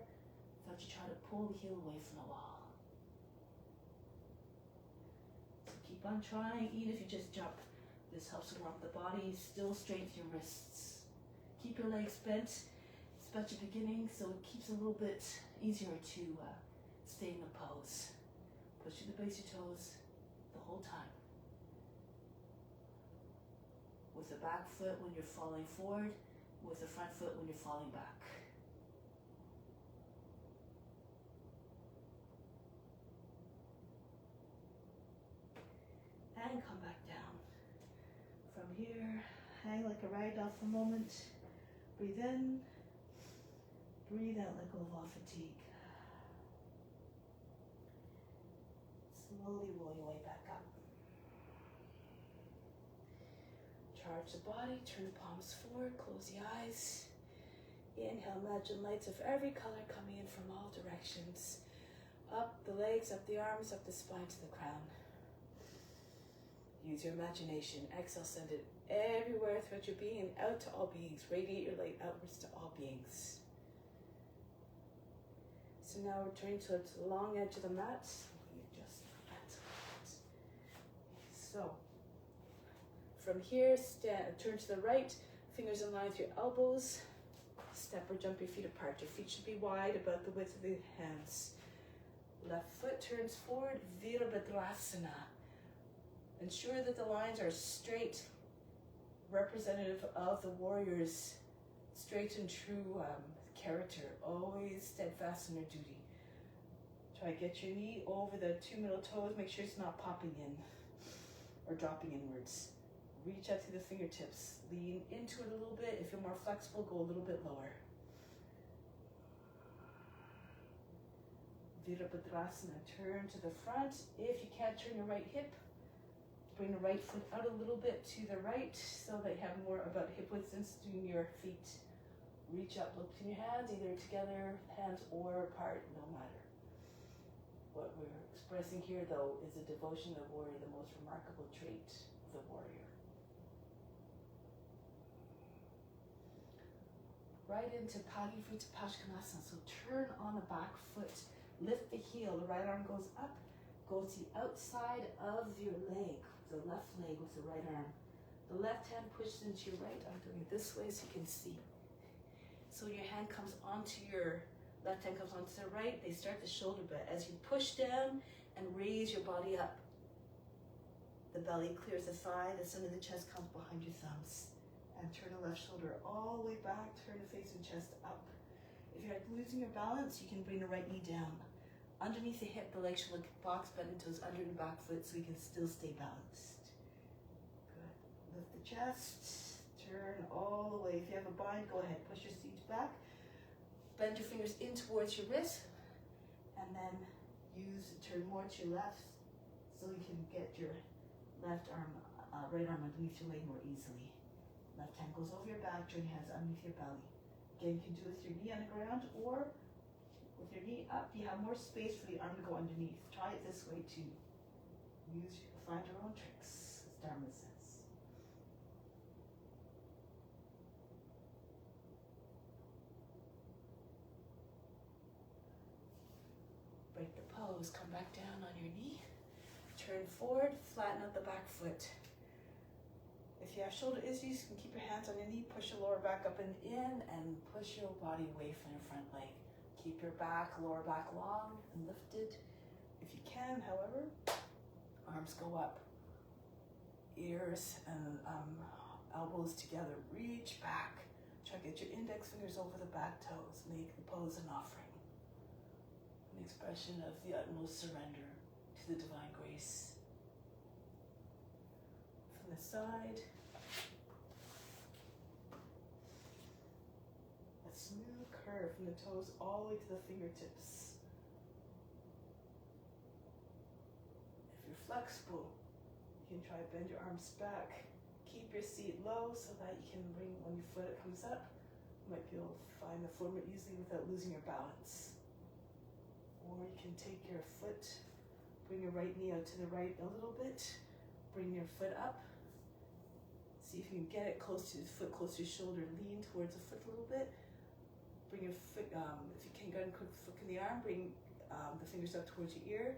Without you try to pull the heel away from the wall. So keep on trying, even if you just jump. This helps to warm up the body, still straighten your wrists. Keep your legs bent, especially at the beginning, so it keeps it a little bit easier to stay in the pose. Push to the base of your toes the whole time. With the back foot when you're falling forward, with the front foot when you're falling back. And come back down. From here, hang like a ragdoll for a moment. Breathe in, breathe out, let go of all fatigue. Slowly roll your way back up. Charge the body, turn the palms forward, close the eyes. Inhale, imagine lights of every color coming in from all directions. Up the legs, up the arms, up the spine to the crown. Use your imagination. Exhale, send it everywhere throughout your being and out to all beings. Radiate your light outwards to all beings. So now return to the long edge of the mat. Just that. So, from here, turn to the right, fingers in line with your elbows. step or jump your feet apart. Your feet should be wide, about the width of the hands. Left foot turns forward, Virabhadrasana. Ensure that the lines are straight, representative of the warrior's straight and true character, always steadfast in their duty. Try to get your knee over the two middle toes, make sure it's not popping in or dropping inwards. Reach out to the fingertips, lean into it a little bit. If you're more flexible, go a little bit lower. Virabhadrasana, turn to the front. If you can't turn your right hip, bring the right foot out a little bit to the right so that you have more about hip width distance between your feet. Reach up, look in your hands, either together, hands or apart, no matter. What we're expressing here, though, is the devotion of the warrior, the most remarkable trait of the warrior. Right into Parivrita Paskanasana. So turn on the back foot, lift the heel, the right arm goes up, go to the outside of your leg, the left leg with the right arm. The left hand pushes into your right. I'm doing it this way so you can see. So your hand comes onto your left hand comes onto the right. They start the shoulder bit. As you push down and raise your body up, the belly clears the thigh, the center of the chest comes behind your thumbs. And turn the left shoulder all the way back, turn the face and chest up. If you're losing your balance, you can bring the right knee down. Underneath the hip, the leg should look box bending toes under the back foot so you can still stay balanced. Good. Lift the chest, turn all the way. If you have a bind, go ahead, push your seat back. Bend your fingers in towards your wrist, and then turn more to your left so you can get your right arm underneath your leg more easily. Left hand goes over your back, turn your hands underneath your belly. Again, you can do it with your knee on the ground or with your knee up. You have more space for the arm to go underneath. Try it this way too. Find your own tricks, as Dharma says. Break the pose, come back down on your knee. Turn forward, flatten out the back foot. If you have shoulder issues, you can keep your hands on your knee, push your lower back up and in, and push your body away from your front leg. Keep your lower back long and lifted. If you can, however, arms go up. Ears and elbows together. Reach back. Try to get your index fingers over the back toes. Make the pose an offering. An expression of the utmost surrender to the divine grace. From the side. Smooth curve from the toes all the way to the fingertips. If you're flexible, you can try to bend your arms back. Keep your seat low so that you can bring, when your foot comes up, you might be able to find the floor more easily without losing your balance. Or you can take your foot, bring your right knee out to the right a little bit, bring your foot up. See if you can get it close to the foot, close to your shoulder, lean towards the foot a little bit. Bring your foot, if you can't get a quick foot in the arm, bring the fingers up towards your ear,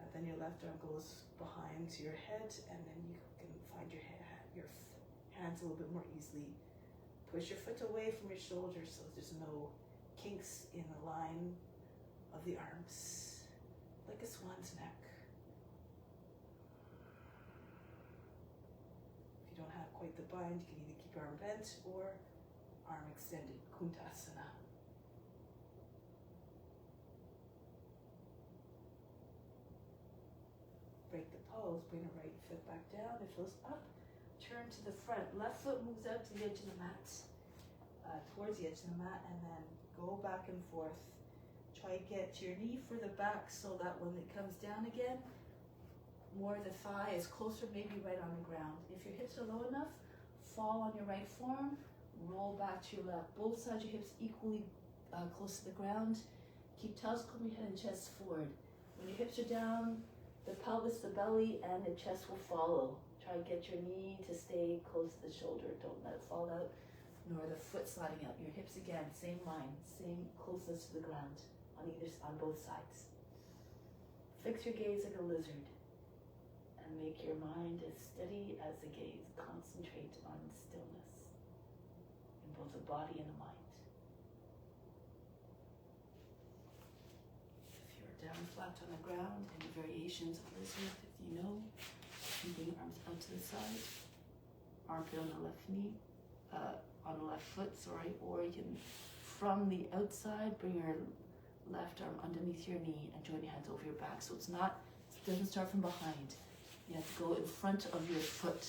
and then your left arm goes behind to your head, and then you can find your hands a little bit more easily. Push your foot away from your shoulder so there's no kinks in the line of the arms, like a swan's neck. If you don't have quite the bind, you can either keep your arm bent or arm extended, Kuntasana. Break the pose, bring the right foot back down, it goes up, turn to the front. Left foot moves out to the edge of the mat, towards the edge of the mat, and then go back and forth. Try to get your knee further back so that when it comes down again, more of the thigh is closer, maybe right on the ground. If your hips are low enough, fall on your right forearm, roll back to your left. Both sides of your hips equally close to the ground. Keep telescoping your head and chest forward. When your hips are down, the pelvis, the belly, and the chest will follow. Try to get your knee to stay close to the shoulder. Don't let it fall out, nor the foot sliding out. Your hips again, same line, same closeness to the ground on both sides. Fix your gaze like a lizard and make your mind as steady as the gaze. Concentrate on stillness in both the body and the mind. and flat on the ground. Any variations of lizard, if you know. You can bring your arms out to the side. Armpit on the left knee, on the left foot, sorry. Or you can, from the outside, bring your left arm underneath your knee and join your hands over your back. So it doesn't start from behind. You have to go in front of your foot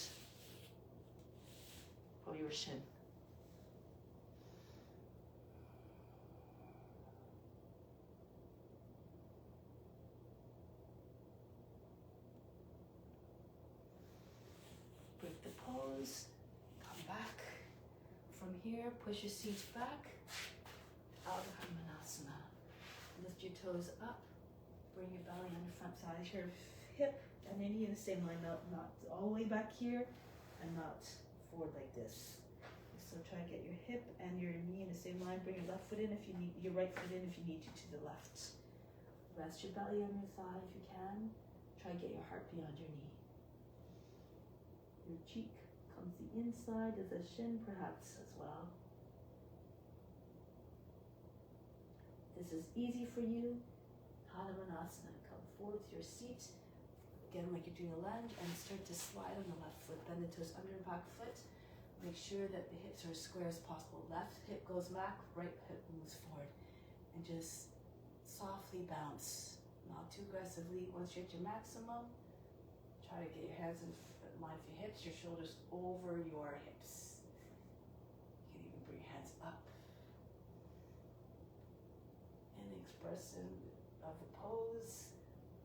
or your shin. Break the pose, come back. From here, push your seat back, out of Hanumanasana. Lift your toes up, bring your belly on your front side, your hip and your knee in the same line, not all the way back here and not forward like this. So try to get your hip and your knee in the same line. Bring your left foot in if you need, your right foot in if you need to the left. Rest your belly on your thigh if you can. Try to get your heart beyond your knee. Your cheek comes the inside of the shin perhaps as well. This is easy for you. Hanumanasana. Come forward to your seat. Again, like you're doing a lunge, and start to slide on the left foot. Bend the toes under your back foot. Make sure that the hips are as square as possible. Left hip goes back, right hip moves forward. And just softly bounce. Not too aggressively. Once you're at your maximum, try to get your hands in line for your hips, your shoulders over your hips. You can even bring your hands up. In the expression of the pose,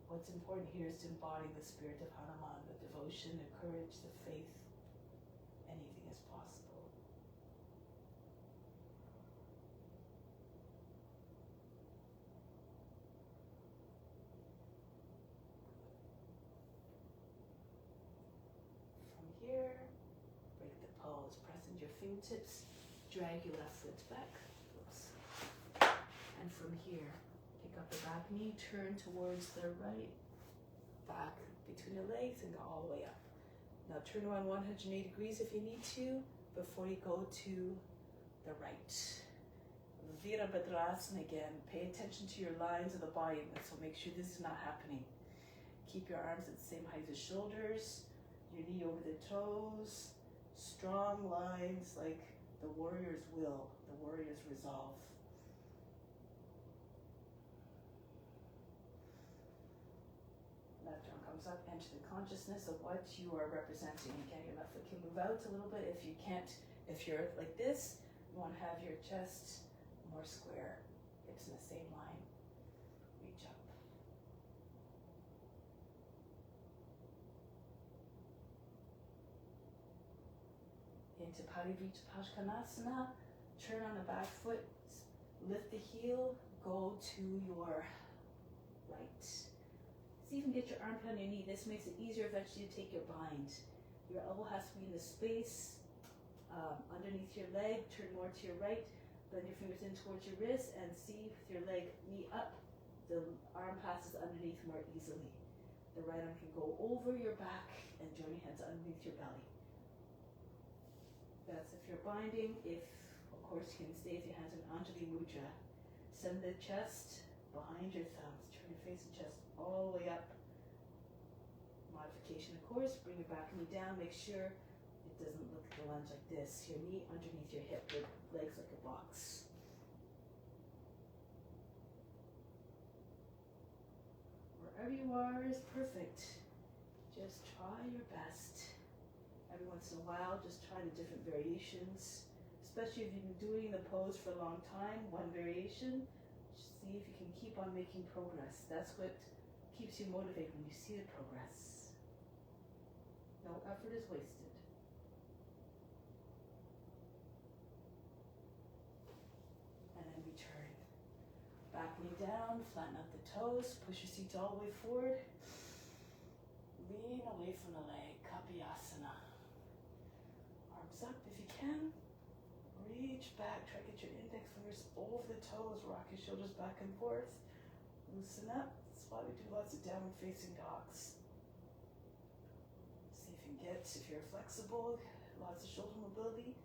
what's important here is to embody the spirit of Hanuman, the devotion, the courage, the faith. Anything is possible. From here, break the pose. Press into your fingertips. Drag your left foot back. Oops. And from here, pick up the back knee, turn towards the right, back between your legs and go all the way up. Now turn around 180 degrees if you need to, before you go to the right. Virabhadrasana again. Pay attention to your lines of the body, so make sure this is not happening. Keep your arms at the same height as shoulders, your knee over the toes, strong lines like the warrior's will, the warrior's resolve. Left arm comes up, enter the consciousness of what you are representing. Again, your left foot can move out a little bit. If you can't, if you're like this, you want to have your chest more square, hips in the same line. Reach up. Into Parivrittapashkanasana, turn on the back foot, lift the heel, go to your right. See if you can get your armpit on your knee. This makes it easier eventually to take your bind. Your elbow has to be in the space underneath your leg. Turn more to your right. Bend your fingers in towards your wrist and see with your leg, knee up, the arm passes underneath more easily. The right arm can go over your back and join your hands underneath your belly. That's if you're binding. If, of course, you can stay with your hands in Anjali Mudra. Send the chest behind your thumbs. Turn your face and chest all the way up. Modification, of course. Bring your back knee down. Make sure it doesn't look like a lunge like this. Your knee underneath your hip, your legs like a box. Wherever you are is perfect. Just try your best. Every once in a while, just try the different variations. Especially if you've been doing the pose for a long time, one variation. See if you can keep on making progress. That's what keeps you motivated, when you see the progress. No effort is wasted. And then return. Back knee down, flatten out the toes, push your seat all the way forward. Lean away from the leg, Kapiyasana. Arms up if you can. Reach back, try to get your index fingers over the toes, rock your shoulders back and forth. Loosen up. That's why we do lots of downward facing dogs. See if you can get, if you're flexible, lots of shoulder mobility.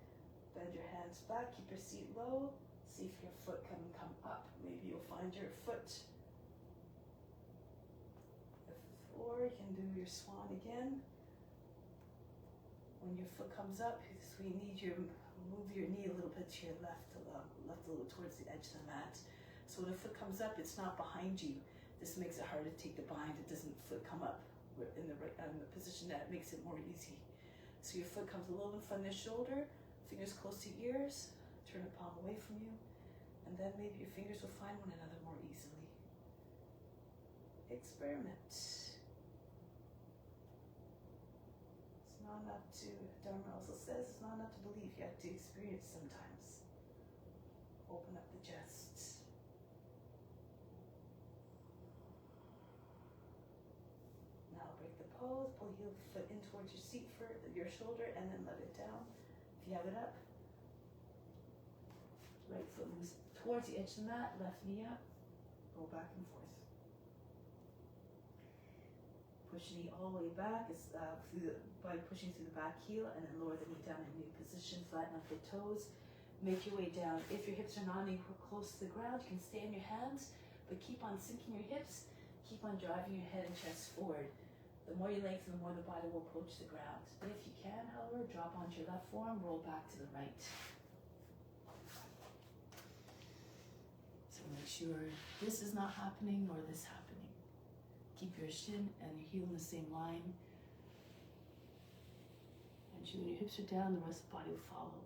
Bend your hands back, keep your seat low. See if your foot can come up. Maybe you'll find your foot your swan again. When your foot comes up, so you need your move your knee a little bit to your left a little towards the edge of the mat. So when the foot comes up, it's not behind you. This makes it harder to take the bind. It doesn't foot come up in the position that makes it more easy. So your foot comes a little in front of the shoulder, fingers close to ears, turn the palm away from you, and then maybe your fingers will find one another more easily. Experiment. It's not enough to, Dharma also says, it's not enough to believe, you have to experience sometimes. Open up the chest. Now break the pose, pull your foot in towards your seat for your shoulder, and then let it down. If you have it up, right foot moves towards the edge of the mat, left knee up, go back and forth. Push the knee all the way back by pushing through the back heel, and then lower the knee down in a new position, flatten up the toes, make your way down. If your hips are not anywhere close to the ground, you can stay on your hands, but keep on sinking your hips, keep on driving your head and chest forward. The more you lengthen, the more the body will approach the ground. But if you can, however, drop onto your left forearm, roll back to the right. So make sure this is not happening nor this happening. Keep your shin and your heel in the same line. And when your hips are down, the rest of the body will follow.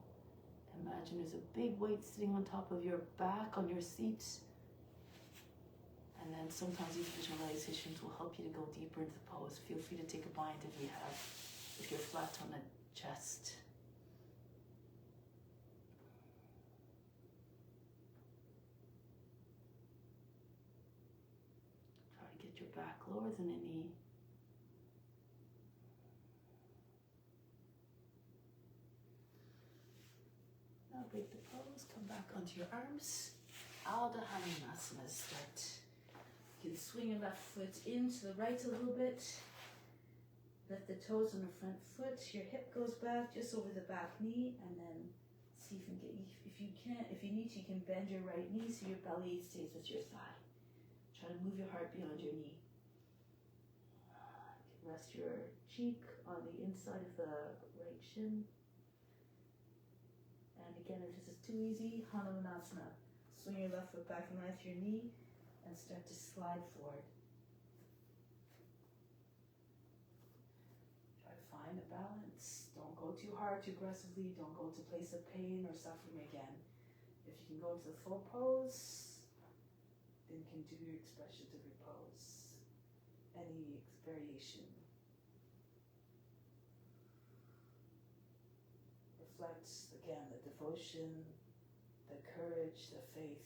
Imagine there's a big weight sitting on top of your back, on your seat. And then sometimes these visualizations will help you to go deeper into the pose. Feel free to take a bind if you're flat on the chest. Try to get your back lower than the knee. Now break the pose, come back onto your arms. All-encompassing start. You can swing your left foot into the right a little bit. Lift the toes on the front foot. Your hip goes back just over the back knee, and then see if you can if you need to, you can bend your right knee so your belly stays with your thigh. Try to move your heart beyond your knee. Rest your cheek on the inside of the right shin. And again, if this is too easy, Hanumanasana. Swing your left foot back in line with your knee and start to slide forward. Try to find a balance. Don't go too hard, too aggressively. Don't go to a place of pain or suffering again. If you can go into the full pose, then you can do your expressions of your pose. Any variation. Reflects, again, the devotion, the courage, the faith.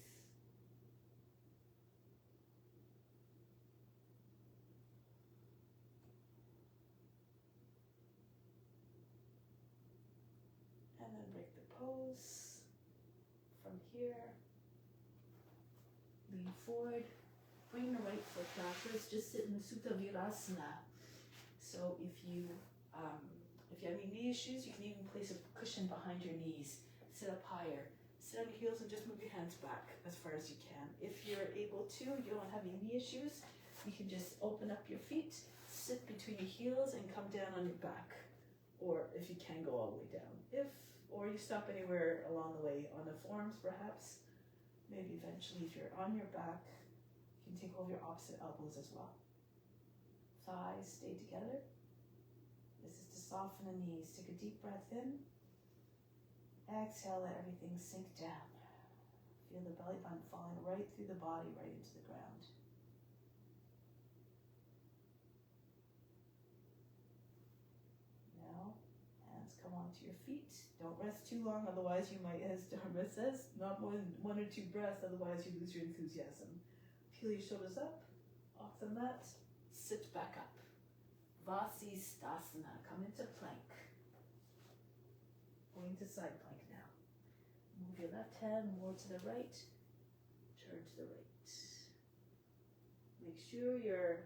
And then break the pose. From here, lean forward, bring the right foot backwards, just sit in the Supta Virasana. So if you have any knee issues, you can even place a cushion behind your knees. Sit up higher. Sit on your heels and just move your hands back as far as you can. If you're able to, you don't have any knee issues, you can just open up your feet, sit between your heels and come down on your back. Or if you can, go all the way down. Or you stop anywhere along the way, on the forearms perhaps. Maybe eventually if you're on your back, you can take hold of your opposite elbows as well. Thighs stay together. This is to soften the knees. Take a deep breath in. Exhale, let everything sink down. Feel the belly button falling right through the body, right into the ground. Now, hands come onto your feet. Don't rest too long, otherwise you might, as Dharma says, not more than 1 or 2 breaths, otherwise you lose your enthusiasm. Peel your shoulders up, off the mat, sit back up. Vasisthasana, come into plank. Going to side plank now. Move your left hand more to the right, turn to the right. Make sure your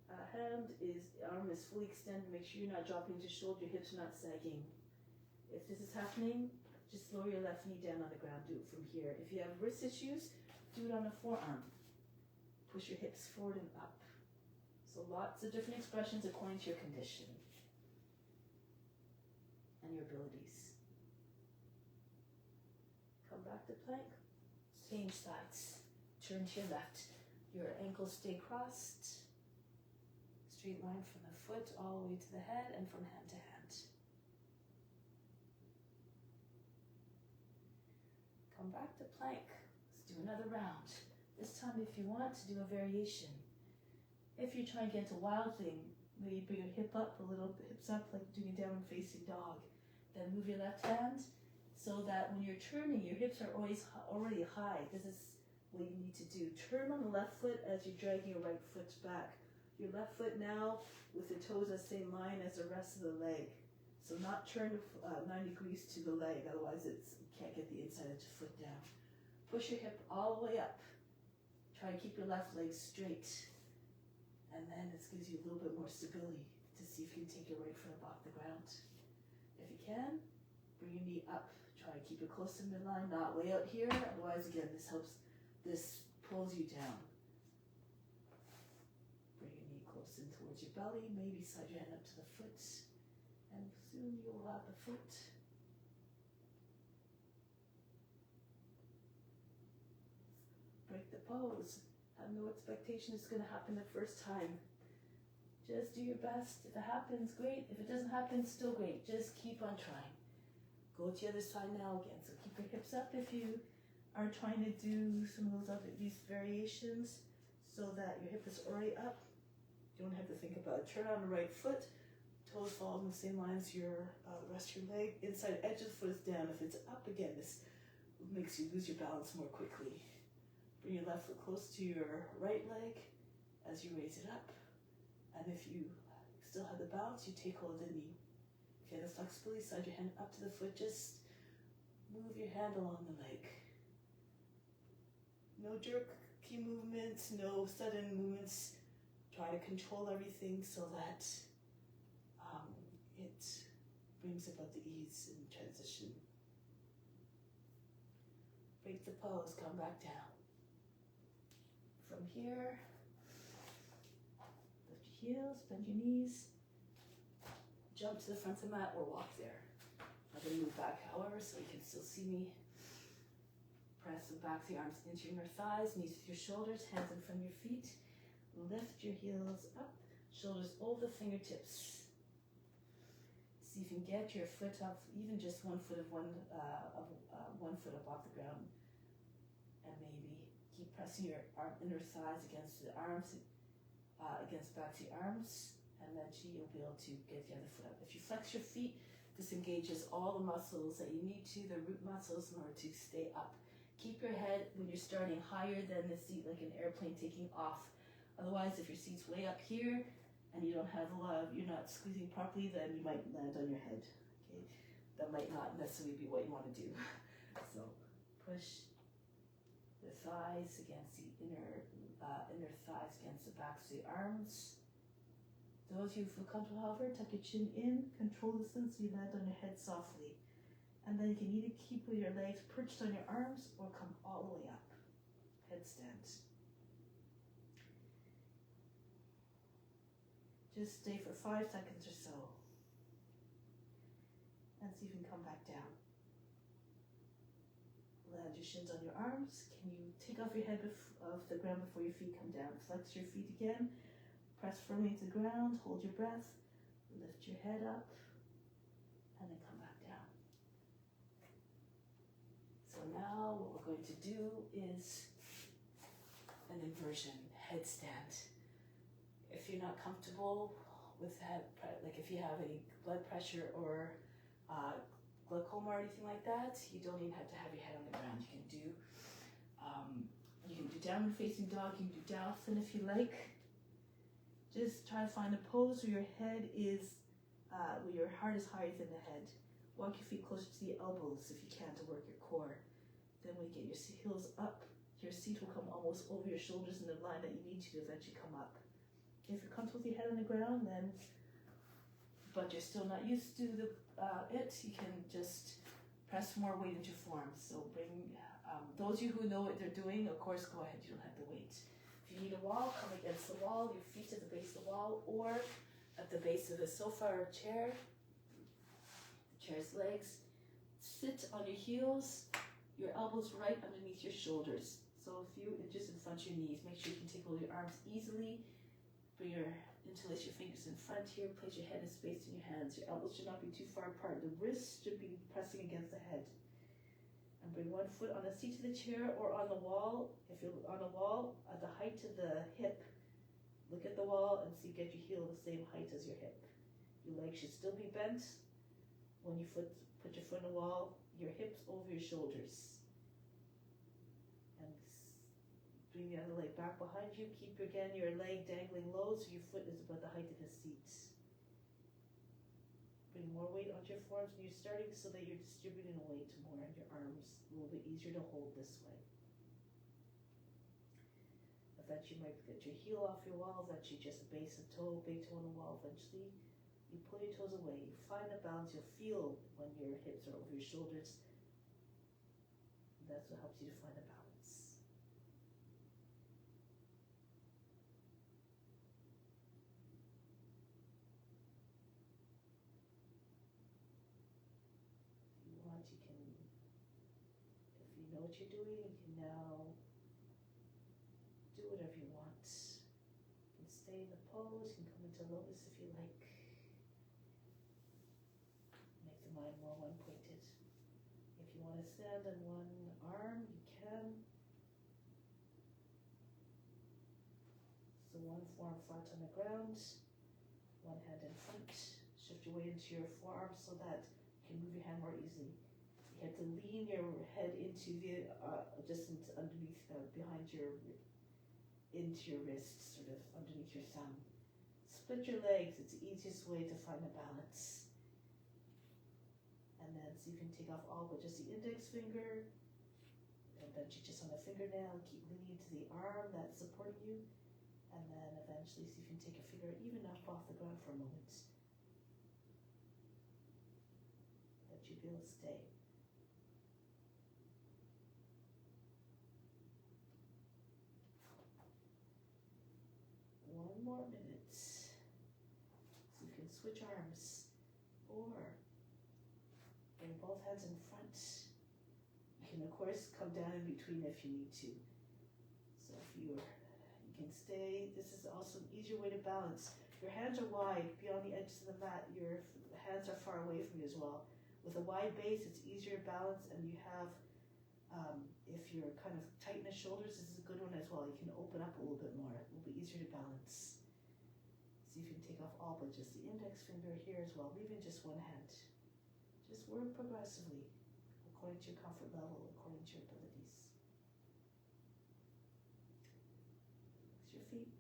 arm is fully extended. Make sure you're not dropping to shoulder, your hips are not sagging. If this is happening, just lower your left knee down on the ground. Do it from here. If you have wrist issues, do it on the forearm. Push your hips forward and up. So lots of different expressions according to your condition and your abilities. Come back to plank. Change sides. Turn to your left. Your ankles stay crossed. Straight line from the foot all the way to the head and from hand to hand. Come back to plank. Let's do another round. This time, if you want to do a variation. If you're trying to get into wild thing, maybe bring your hip up a little, hips up like doing a downward facing dog. Then move your left hand so that when you're turning, your hips are always already high. This is what you need to do. Turn on the left foot as you're dragging your right foot back. Your left foot now with the toes the same line as the rest of the leg. So not turn 9 degrees to the leg, otherwise you can't get the inside of the foot down. Push your hip all the way up. Try to keep your left leg straight. And then this gives you a little bit more stability to see if you can take your right foot up off the ground. If you can, bring your knee up. Try to keep it close to midline, not way out here. Otherwise, again, this pulls you down. Bring your knee close in towards your belly. Maybe slide your hand up to the foot. And soon you'll have the foot. Break the pose. Have no expectation it's going to happen the first time. Just do your best. If it happens, great. If it doesn't happen, still great. Just keep on trying. Go to the other side now again. So keep your hips up if you are trying to do some of these variations so that your hip is already up. You don't have to think about it. Turn on the right foot. Toes fall in the same line as your rest of your leg. Inside edge of the foot is down. If it's up again, this makes you lose your balance more quickly. Bring your left foot close to your right leg as you raise it up. And if you still have the balance, you take hold of the knee. If you have the flexibility, slide your hand up to the foot. Just move your hand along the leg. No jerky movements, no sudden movements. Try to control everything so that it brings about the ease in transition. Break the pose, come back down. From here, lift your heels, bend your knees, jump to the front of the mat or walk there. I'm going to move back, however, so you can still see me. Press the backs of your arms into your inner thighs, knees with your shoulders, hands in front of your feet. Lift your heels up, shoulders over the fingertips. See if you can get your foot up, even just one foot up off the ground, and maybe keep pressing your inner thighs against the arms, against back to your arms, and eventually you'll be able to get the other foot up. If you flex your feet, this engages all the muscles that you need to, the root muscles, in order to stay up. Keep your head when you're starting higher than the seat, like an airplane taking off. Otherwise, if your seat's way up here and you don't have you're not squeezing properly, then you might land on your head. Okay, that might not necessarily be what you want to do. So push the thighs against the inner thighs against the backs of the arms. Those who feel comfortable, however, tuck your chin in, control the sense so you land on your head softly. And then you can either keep with your legs perched on your arms or come all the way up. Headstand. Just stay for 5 seconds or so. And see if you can come back down. Land your shins on your arms. Can you take off your head off the ground before your feet come down? Flex your feet again. Press firmly to the ground. Hold your breath. Lift your head up. And then come back down. So now what we're going to do is an inversion headstand. If you're not comfortable with that, like if you have any blood pressure or glaucoma or anything like that, you don't even have to have your head on the ground. You can do downward facing dog, you can do dolphin if you like. Just try to find a pose where your head is, where your heart is higher than the head. Walk your feet closer to the elbows if you can to work your core. Then when you get your heels up, your seat will come almost over your shoulders in the line that you need to eventually come up. If you're comfortable with your head on the ground, then, but you're still not used to you can just press more weight into form. So bring, those of you who know what they're doing, of course, go ahead, you don't have to wait. If If you need a wall, come against the wall, your feet at the base of the wall, or at the base of the sofa or chair, the chair's legs. Sit on your heels, your elbows right underneath your shoulders. So a few inches in front of your knees. Make sure you can take hold of your arms easily. Interlace your fingers in front here. Place your head in space in your hands. Your elbows should not be too far apart. The wrists should be pressing against the head. And bring one foot on the seat of the chair or on the wall. If you're on a wall, at the height of the hip, look at the wall and see, get your heel the same height as your hip. Your legs should still be bent. When you put your foot on the wall, your hips over your shoulders. And bring the other leg back behind you. Keep again your leg dangling low so your foot is about the height of the seat. Bring more weight onto your forearms when you're starting so that you're distributing the weight more and your arms a little bit easier to hold this way. Eventually you might get your heel off your wall, eventually just a base of toe, big toe on the wall. Eventually you pull your toes away, you find the balance, you'll feel when your hips are over your shoulders. That's what helps you to find the balance. You can, if you know what you're doing, you can now do whatever you want. You can stay in the pose, you can come into lotus if you like. Make the mind more one-pointed. If you want to stand on one arm, you can. So one forearm flat on the ground, one hand in front. Shift your weight into your forearm so that you can move your hand more easily. You have to lean your head into the, just underneath, behind your, into your wrist, sort of underneath your thumb. Split your legs, it's the easiest way to find a balance. And then, so you can take off all but just the index finger, and then just on the fingernail, keep leaning to the arm that's supporting you, and then eventually, so you can take your finger even up off the ground for a moment. That you be able to stay. One more minute. So you can switch arms or bring both hands in front. You can of course come down in between if you need to. So if you can stay, this is also an easier way to balance. Your hands are wide beyond the edges of the mat. Your hands are far away from you as well. With a wide base, it's easier to balance, and you have, if you're kind of tight in the shoulders, this is a good one as well. You can open up a little bit more. It will be easier to balance. So you can take off all but just the index finger here as well, leaving just one hand. Just work progressively, according to your comfort level, according to your abilities. Flex your feet.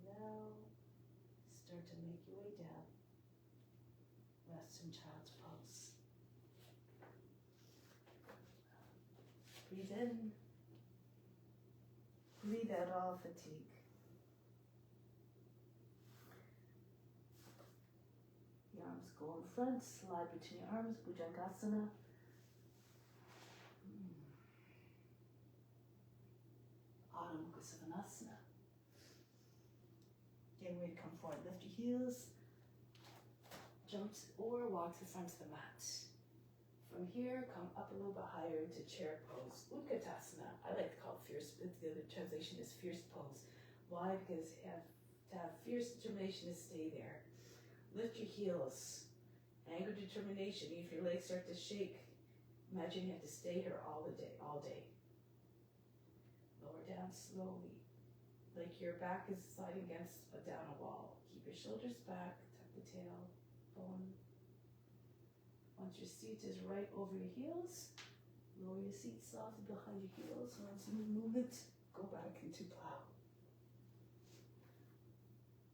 Now, start to make your way down. Rest in child's pose. Breathe in. Breathe out all fatigue. The arms go in front, slide between your arms, Bhujangasana. Adho Mukha Svanasana. Getting ready to come forward. Lift your heels, jump or walk to the front of the mat. From here, come up a little bit higher into chair pose. Utkatasana. I like to call it fierce, but the other translation is fierce pose. Why? Because you have to have fierce determination to stay there. Lift your heels. Anger, determination. If your legs start to shake, imagine you have to stay here all day. Lower down slowly. Like your back is sliding against down a wall. Keep your shoulders back, tuck the tail, bone. Once your seat is right over your heels, lower your seat softly behind your heels. Once you move movement, go back into plow.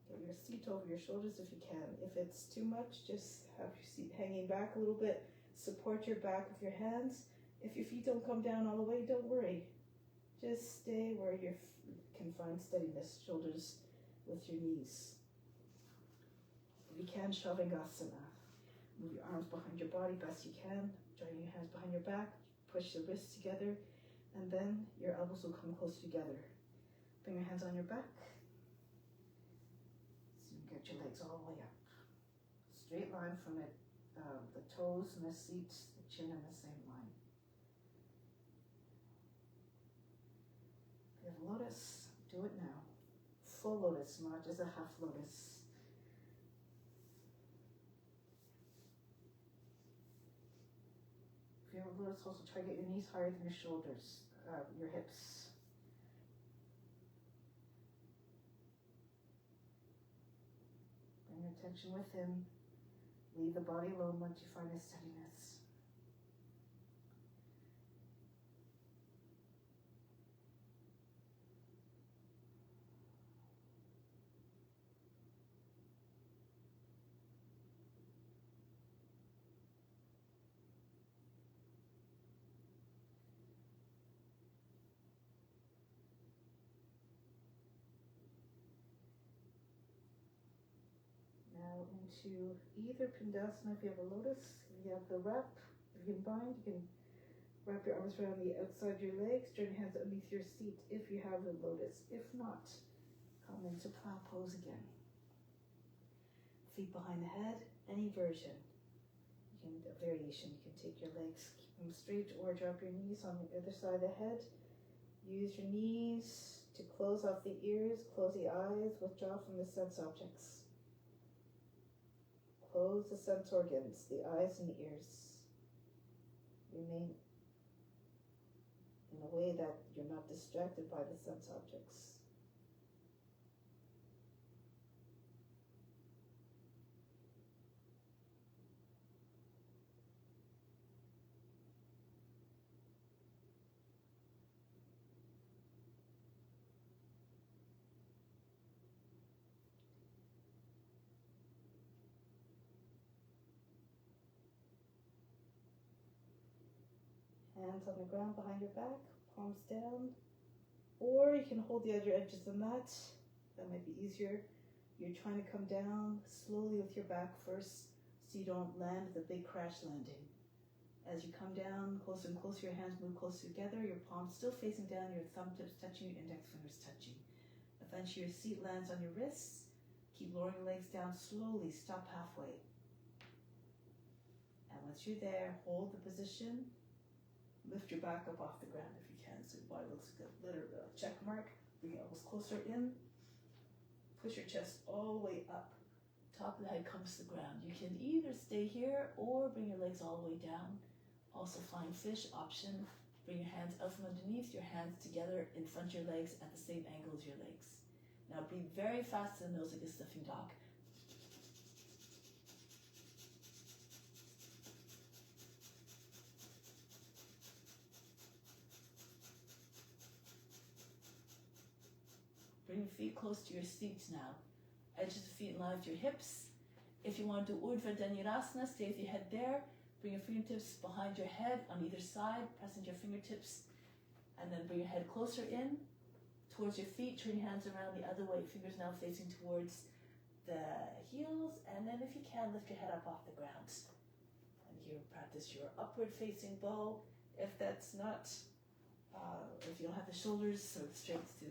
Get your seat over your shoulders if you can. If it's too much, just have your seat hanging back a little bit. Support your back with your hands. If your feet don't come down all the way, don't worry. Just stay where you can find steadiness. Shoulders with your knees. If you can, Shavasana. Move your arms behind your body best you can. Join your hands behind your back. Push the wrists together. And then your elbows will come close together. Bring your hands on your back. So you get your legs all the way up. Straight line from it, the toes and the seat, the chin in the same line. If you have lotus, do it now. Full lotus, not just a half lotus. If you have a lotus, also try to get your knees higher than your shoulders, your hips. Bring your attention within. Leave the body alone once you find a steadiness. Now into either Pindasana if you have a lotus, if you have the wrap, if you can bind, you can wrap your arms around the outside of your legs, join your hands underneath your seat if you have the lotus. If not, come into plow pose again. Feet behind the head, any version. You can do a variation. You can take your legs, keep them straight, or drop your knees on the other side of the head. Use your knees to close off the ears, close the eyes, withdraw from the sense objects. Close the sense organs, the eyes and the ears. Remain in a way that you're not distracted by the sense objects. Hands on the ground behind your back, palms down. Or you can hold the other edges of the mat. That might be easier. You're trying to come down slowly with your back first so you don't land the big crash landing. As you come down closer and closer, your hands move closer together, your palms still facing down, your thumb tips touching, your index fingers touching. Eventually your seat lands on your wrists. Keep lowering your legs down slowly, stop halfway. And once you're there, hold the position. Lift your back up off the ground if you can, so your body looks like a little check mark. Bring your elbows closer in. Push your chest all the way up. Top of the head comes to the ground. You can either stay here or bring your legs all the way down. Also flying fish option. Bring your hands out from underneath, your hands together in front of your legs at the same angle as your legs. Now breathe very fast to the nose like a sniffing dog. Bring your feet close to your seats now. Edges of the feet in line with your hips. If you want to do Urdhva Dhanurasana, stay with your head there. Bring your fingertips behind your head on either side. Press into your fingertips. And then bring your head closer in towards your feet. Turn your hands around the other way. Fingers now facing towards the heels. And then if you can, lift your head up off the ground. And here practice your upward facing bow. If that's not, if you don't have the shoulders or the strength to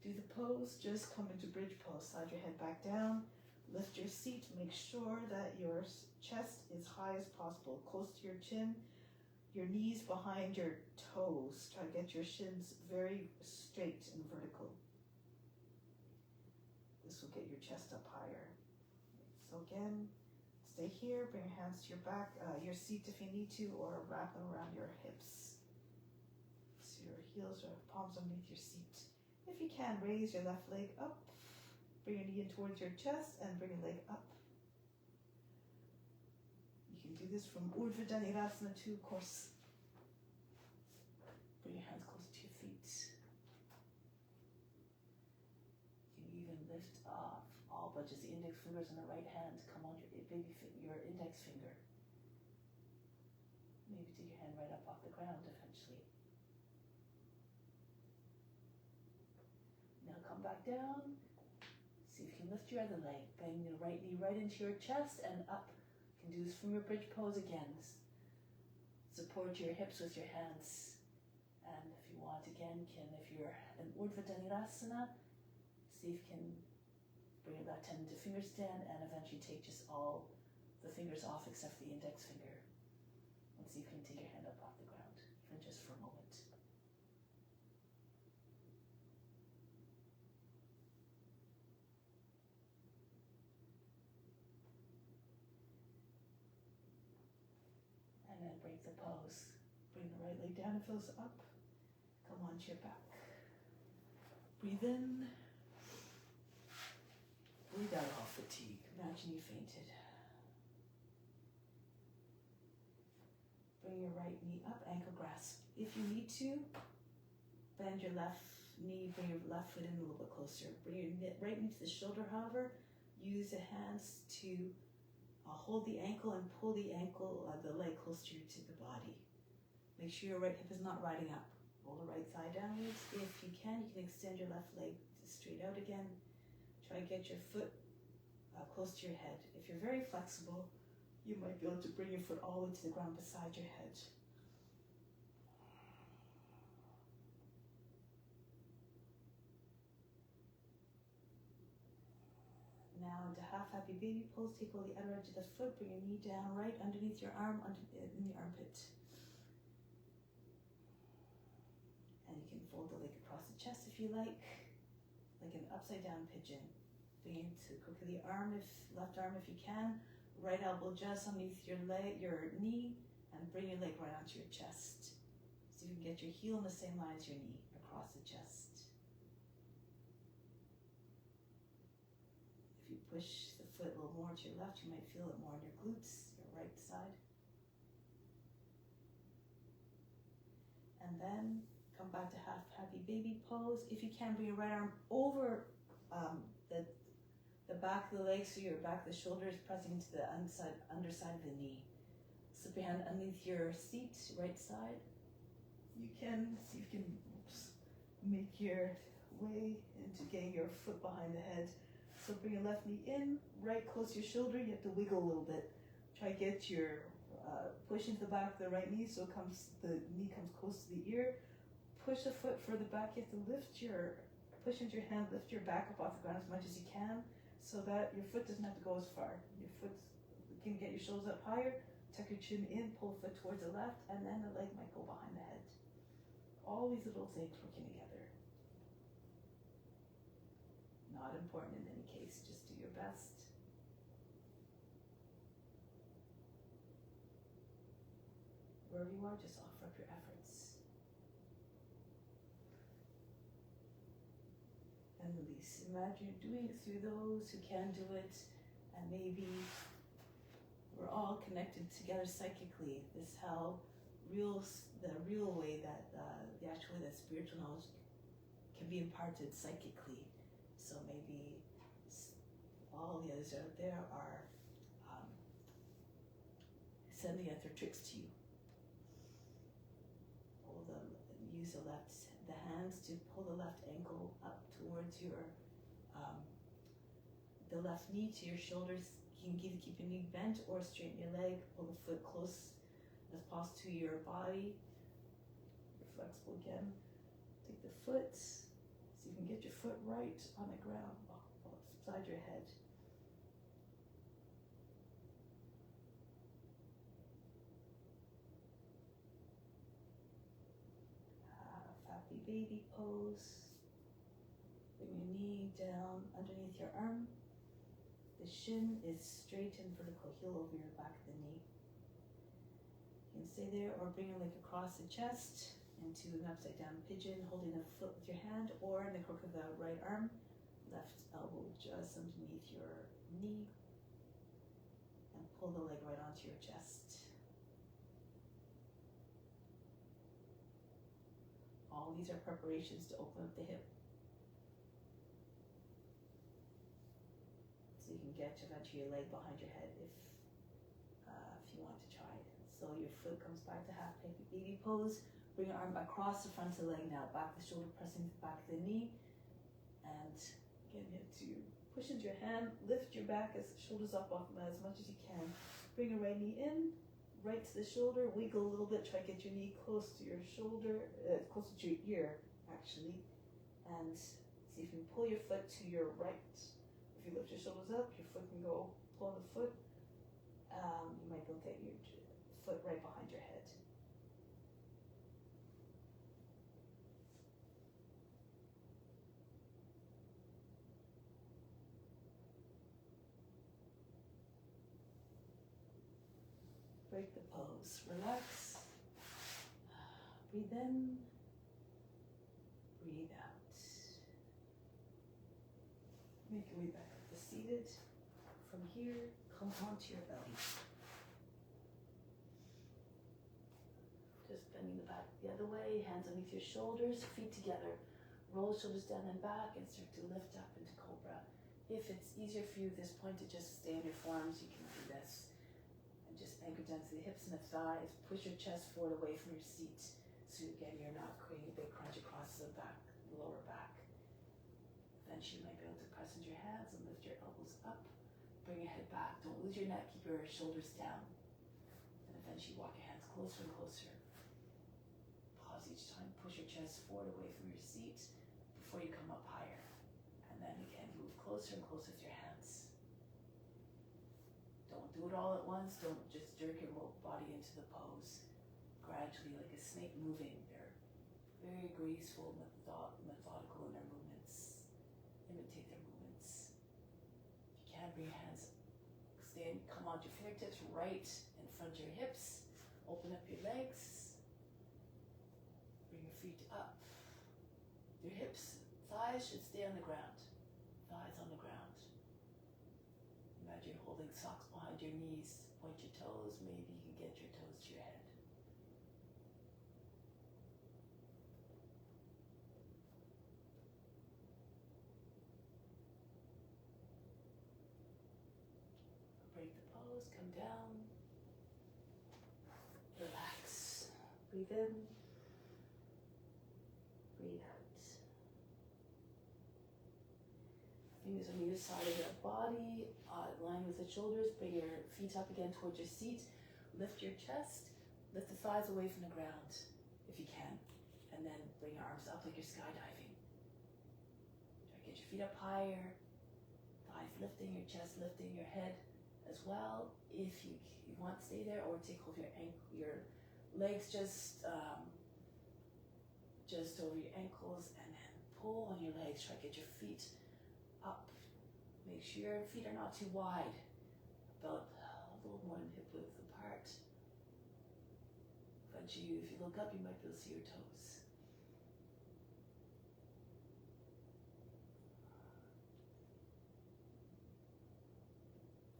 do the pose, just come into bridge pose. Slide your head back down, lift your seat, make sure that your chest is high as possible, close to your chin, your knees behind your toes. Try to get your shins very straight and vertical. This will get your chest up higher. So again, stay here, bring your hands to your back, your seat if you need to, or wrap them around your hips. So your heels or palms underneath your seat. If you can, raise your left leg up, bring your knee in towards your chest, and bring your leg up. You can do this from Urdhva Dhanurasana too, of course. Bring your hands close to your feet. You can even lift off all but just the index fingers on the right hand. Come on your index finger. Maybe take your hand right up off the ground eventually. Now come back down. See if lift your other leg, bang your right knee right into your chest and up. You can do this from your bridge pose again. Support your hips with your hands. And if you want again, if you're in Urdhva Dhanurasana, see if you can bring your left hand into finger stand and eventually take just all the fingers off except for the index finger. And see if you can take your hand up off the ground, even just for a moment. And then break the pose. Bring the right leg down, it feels up. Come onto your back. Breathe in. Breathe out all fatigue. Imagine you fainted. Bring your right knee up, ankle grasp. If you need to, bend your left knee, bring your left foot in a little bit closer. Bring your right knee to the shoulder, however. Use the hands to hold the ankle and pull the leg closer to the body. Make sure your right hip is not riding up. Roll the right thigh downwards. If you can extend your left leg straight out again. Try to get your foot close to your head. If you're very flexible, you might be able to bring your foot all the way to the ground beside your head. Now into half happy baby pose. Take all the outer edge of the foot. Bring your knee down right underneath your arm, in the armpit. And you can fold the leg across the chest if you like an upside down pigeon. Bring it to the crook of the arm, left arm if you can. Right elbow just underneath your knee, and bring your leg right onto your chest. So you can get your heel in the same line as your knee across the chest. If you push the foot a little more to your left, you might feel it more in your glutes, your right side. And then come back to half happy baby pose. If you can, bring your right arm over the back of the leg, so your back of the shoulder is pressing into the underside of the knee. Slip your hand underneath your seat, right side. You can see if you can make your way into getting your foot behind the head. So bring your left knee in, right close to your shoulder. You have to wiggle a little bit. Try to get your push into the back of the right knee so the knee comes close to the ear. Push the foot further back. You have to push into your hand, lift your back up off the ground as much as you can, so that your foot doesn't have to go as far. Your foot can get your shoulders up higher, tuck your chin in, pull the foot towards the left, and then the leg might go behind the head. All these little things working together. Not important in any case, just do your best. Wherever you are, just offer up your efforts. And release. Imagine you're doing it through those who can do it, and maybe we're all connected together psychically. This is how the real way that that spiritual knowledge can be imparted psychically. So maybe all the others out there are sending out their tricks to you. Use the hands to pull the left ankle up towards the left knee to your shoulders. You can either keep your knee bent or straighten your leg. Pull the foot close as possible to your body. You're flexible again. Take the foot, so you can get your foot right on the ground, beside your head. Happy baby pose. Bring your knee down underneath your arm. The shin is straight and vertical, heel over your back of the knee. You can stay there or bring your leg across the chest into an upside down pigeon, holding a foot with your hand or in the crook of the right arm, left elbow just underneath your knee, and pull the leg right onto your chest. All these are preparations to open up the hip. So you can get eventually your leg behind your head if you want to try it. So your foot comes back to half baby pose. Bring your arm across the front of the leg now. Back of the shoulder pressing the back of the knee. And again, you have to push into your hand, lift your back as shoulders up off the mat as much as you can. Bring your right knee in, right to the shoulder, wiggle a little bit, try to get your knee close to your shoulder, closer to your ear actually, and see if you can pull your foot to your right. If you lift your shoulders up, your foot can go, pull the foot, you might be able to get your foot right behind your head. Break the pose. Relax. Breathe in. Breathe out. Make your way back up to seated. From here, come onto your belly. Just bending the back the other way, hands underneath your shoulders, feet together. Roll shoulders down and back and start to lift up into cobra. If it's easier for you at this point to just stay on your forearms, you can do this. And just anchor down to the hips and the thighs. Push your chest forward away from your seat. So again, you're not creating a big crunch across the back, lower back. Eventually you might be able to press into your hands and lift your elbows up. Bring your head back. Don't lose your neck. Keep your shoulders down. And eventually walk your hands closer and closer. Pause each time. Push your chest forward away from your seat before you come up higher. And then again, move closer and closer with your hands. Don't do it all at once. Don't just jerk your body into the pose. Gradually, like a snake moving. They're very graceful, methodical in their movements. Imitate their movements. If you can, bring your hands, come onto your fingertips right in front of your hips. Open up your legs. Bring your feet up. Your hips, thighs should stay on the ground. Thighs on the ground. Imagine holding socks behind your knees. Point your toes. Maybe you can get your toes to your head. Break the pose. Come down. Relax. Breathe in. Breathe out. Fingers on either side of your body, line with the shoulders. Bring your feet up again towards your seat. Lift your chest. Lift the thighs away from the ground, if you can. And then bring your arms up like you're skydiving. Try to get your feet up higher. Thighs lifting, your chest lifting, your head as well. If you want to stay there, or take hold of your legs just over your ankles, and then pull on your legs. Try to get your feet up. Make sure your feet are not too wide, about a little more than hip width apart. Eventually, if you look up, you might be able to see your toes.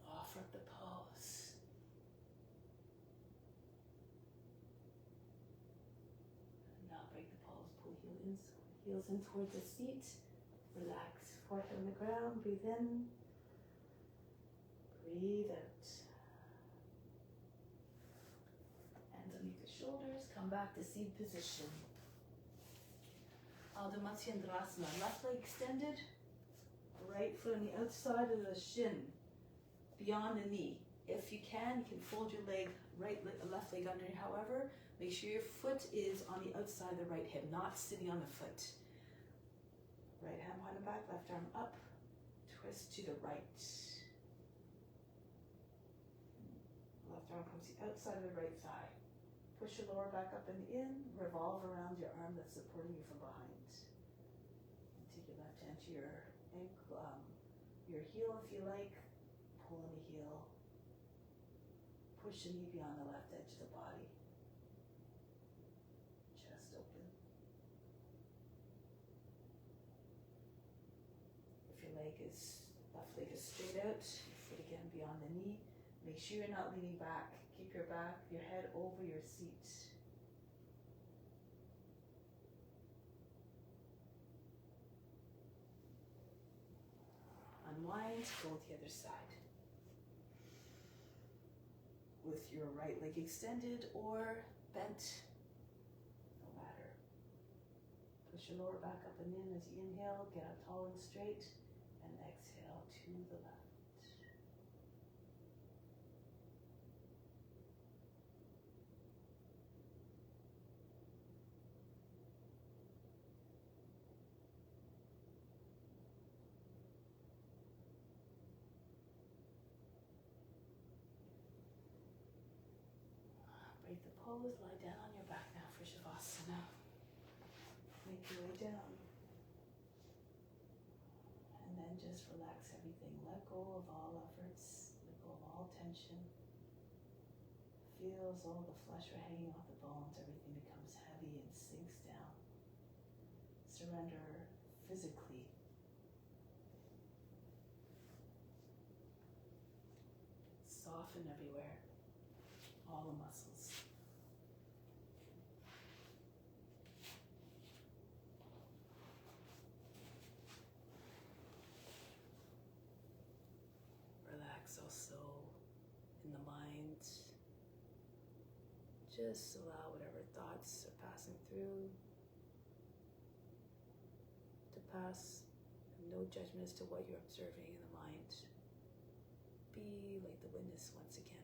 Offer up the pose. And now break the pose. Pull heels in towards the seat. Relax. Forehead on the ground. Breathe in. Breathe out. Hands underneath the shoulders. Come back to seated position. Ardha Matsyendrasana. Left leg extended. Right foot on the outside of the shin. Beyond the knee. If you can fold your leg, left leg under. However, make sure your foot is on the outside of the right hip, not sitting on the foot. Right hand behind the back, left arm up. Twist to the right. Left arm comes to the outside of the right thigh. Push your lower back up and in. Revolve around your arm that's supporting you from behind. And take your left hand to your ankle, your heel if you like. Pull in the heel. Push the knee beyond the left edge of the body. Chest open. If your left leg is straight out, your foot again beyond the knee. Make sure you're not leaning back. Keep your head over your seat. Unwind, go to the other side. With your right leg extended or bent, no matter. Push your lower back up and in as you inhale, get up tall and straight, and exhale, the left. Break the pose, lie down on your back now for Shavasana. Make your way down. And then just relax everything. Let go of all efforts. Let go of all tension. Feel as though the flesh are hanging off the bones. Everything becomes heavy and sinks down. Surrender physically. Soften everywhere. All the muscles. Relax also in the mind. Just allow whatever thoughts are passing through to pass. No judgment as to what you're observing in the mind. Be like the witness once again.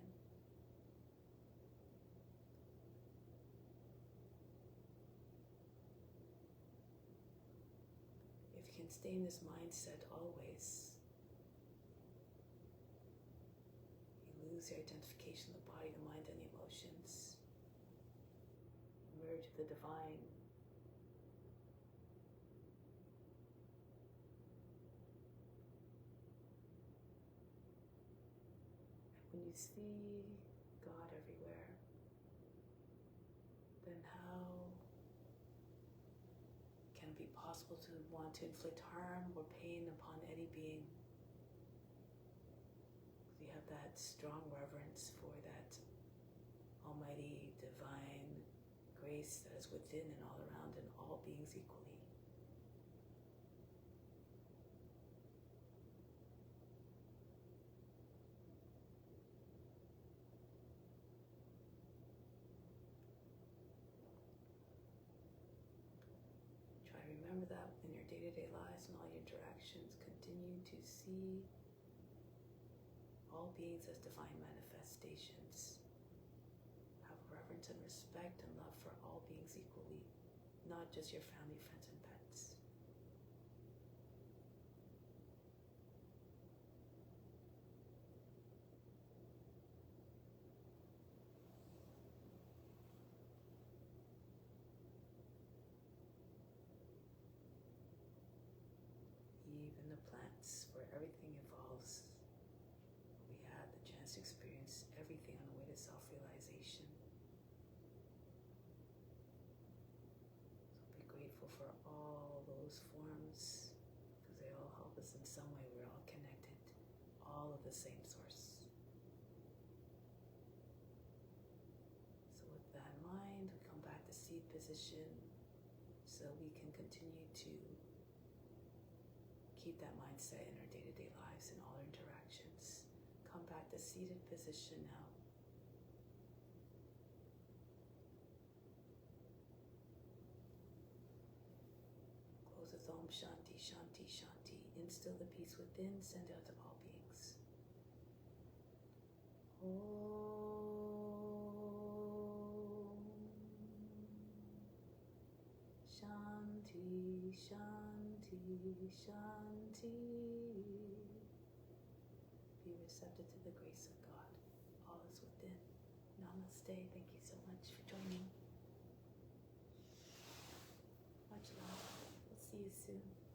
If you can stay in this mindset always, you lose your identification of the body, the mind, and the emotions. Merge with the divine. When you see God everywhere, then how can it be possible to want to inflict harm or pain upon any being? We have that strong reverence for that almighty divine grace that is within and all around and all beings equally. Try to remember that in your day-to-day lives and all your interactions. Continue to see all beings as divine manifestations. Have reverence and respect and love for all beings equally, not just your family, friends, and pets. Even the plants, where everything evolves. We had the chance to experience everything on the way to self-realization. So be grateful for all those forms, because they all help us in some way. We're all connected, all of the same source. So with that in mind, we come back to seat position so we can continue to keep that mindset in our day-to-day lives and all our interactions. Come back to seated position now. Close with Om Shanti, Shanti, Shanti. Instill the peace within, send out to all beings. Om Shanti, Shanti, Shanti. Be receptive to the grace of God. All is within. Namaste. Thank you so much for joining. Much love. We'll see you soon.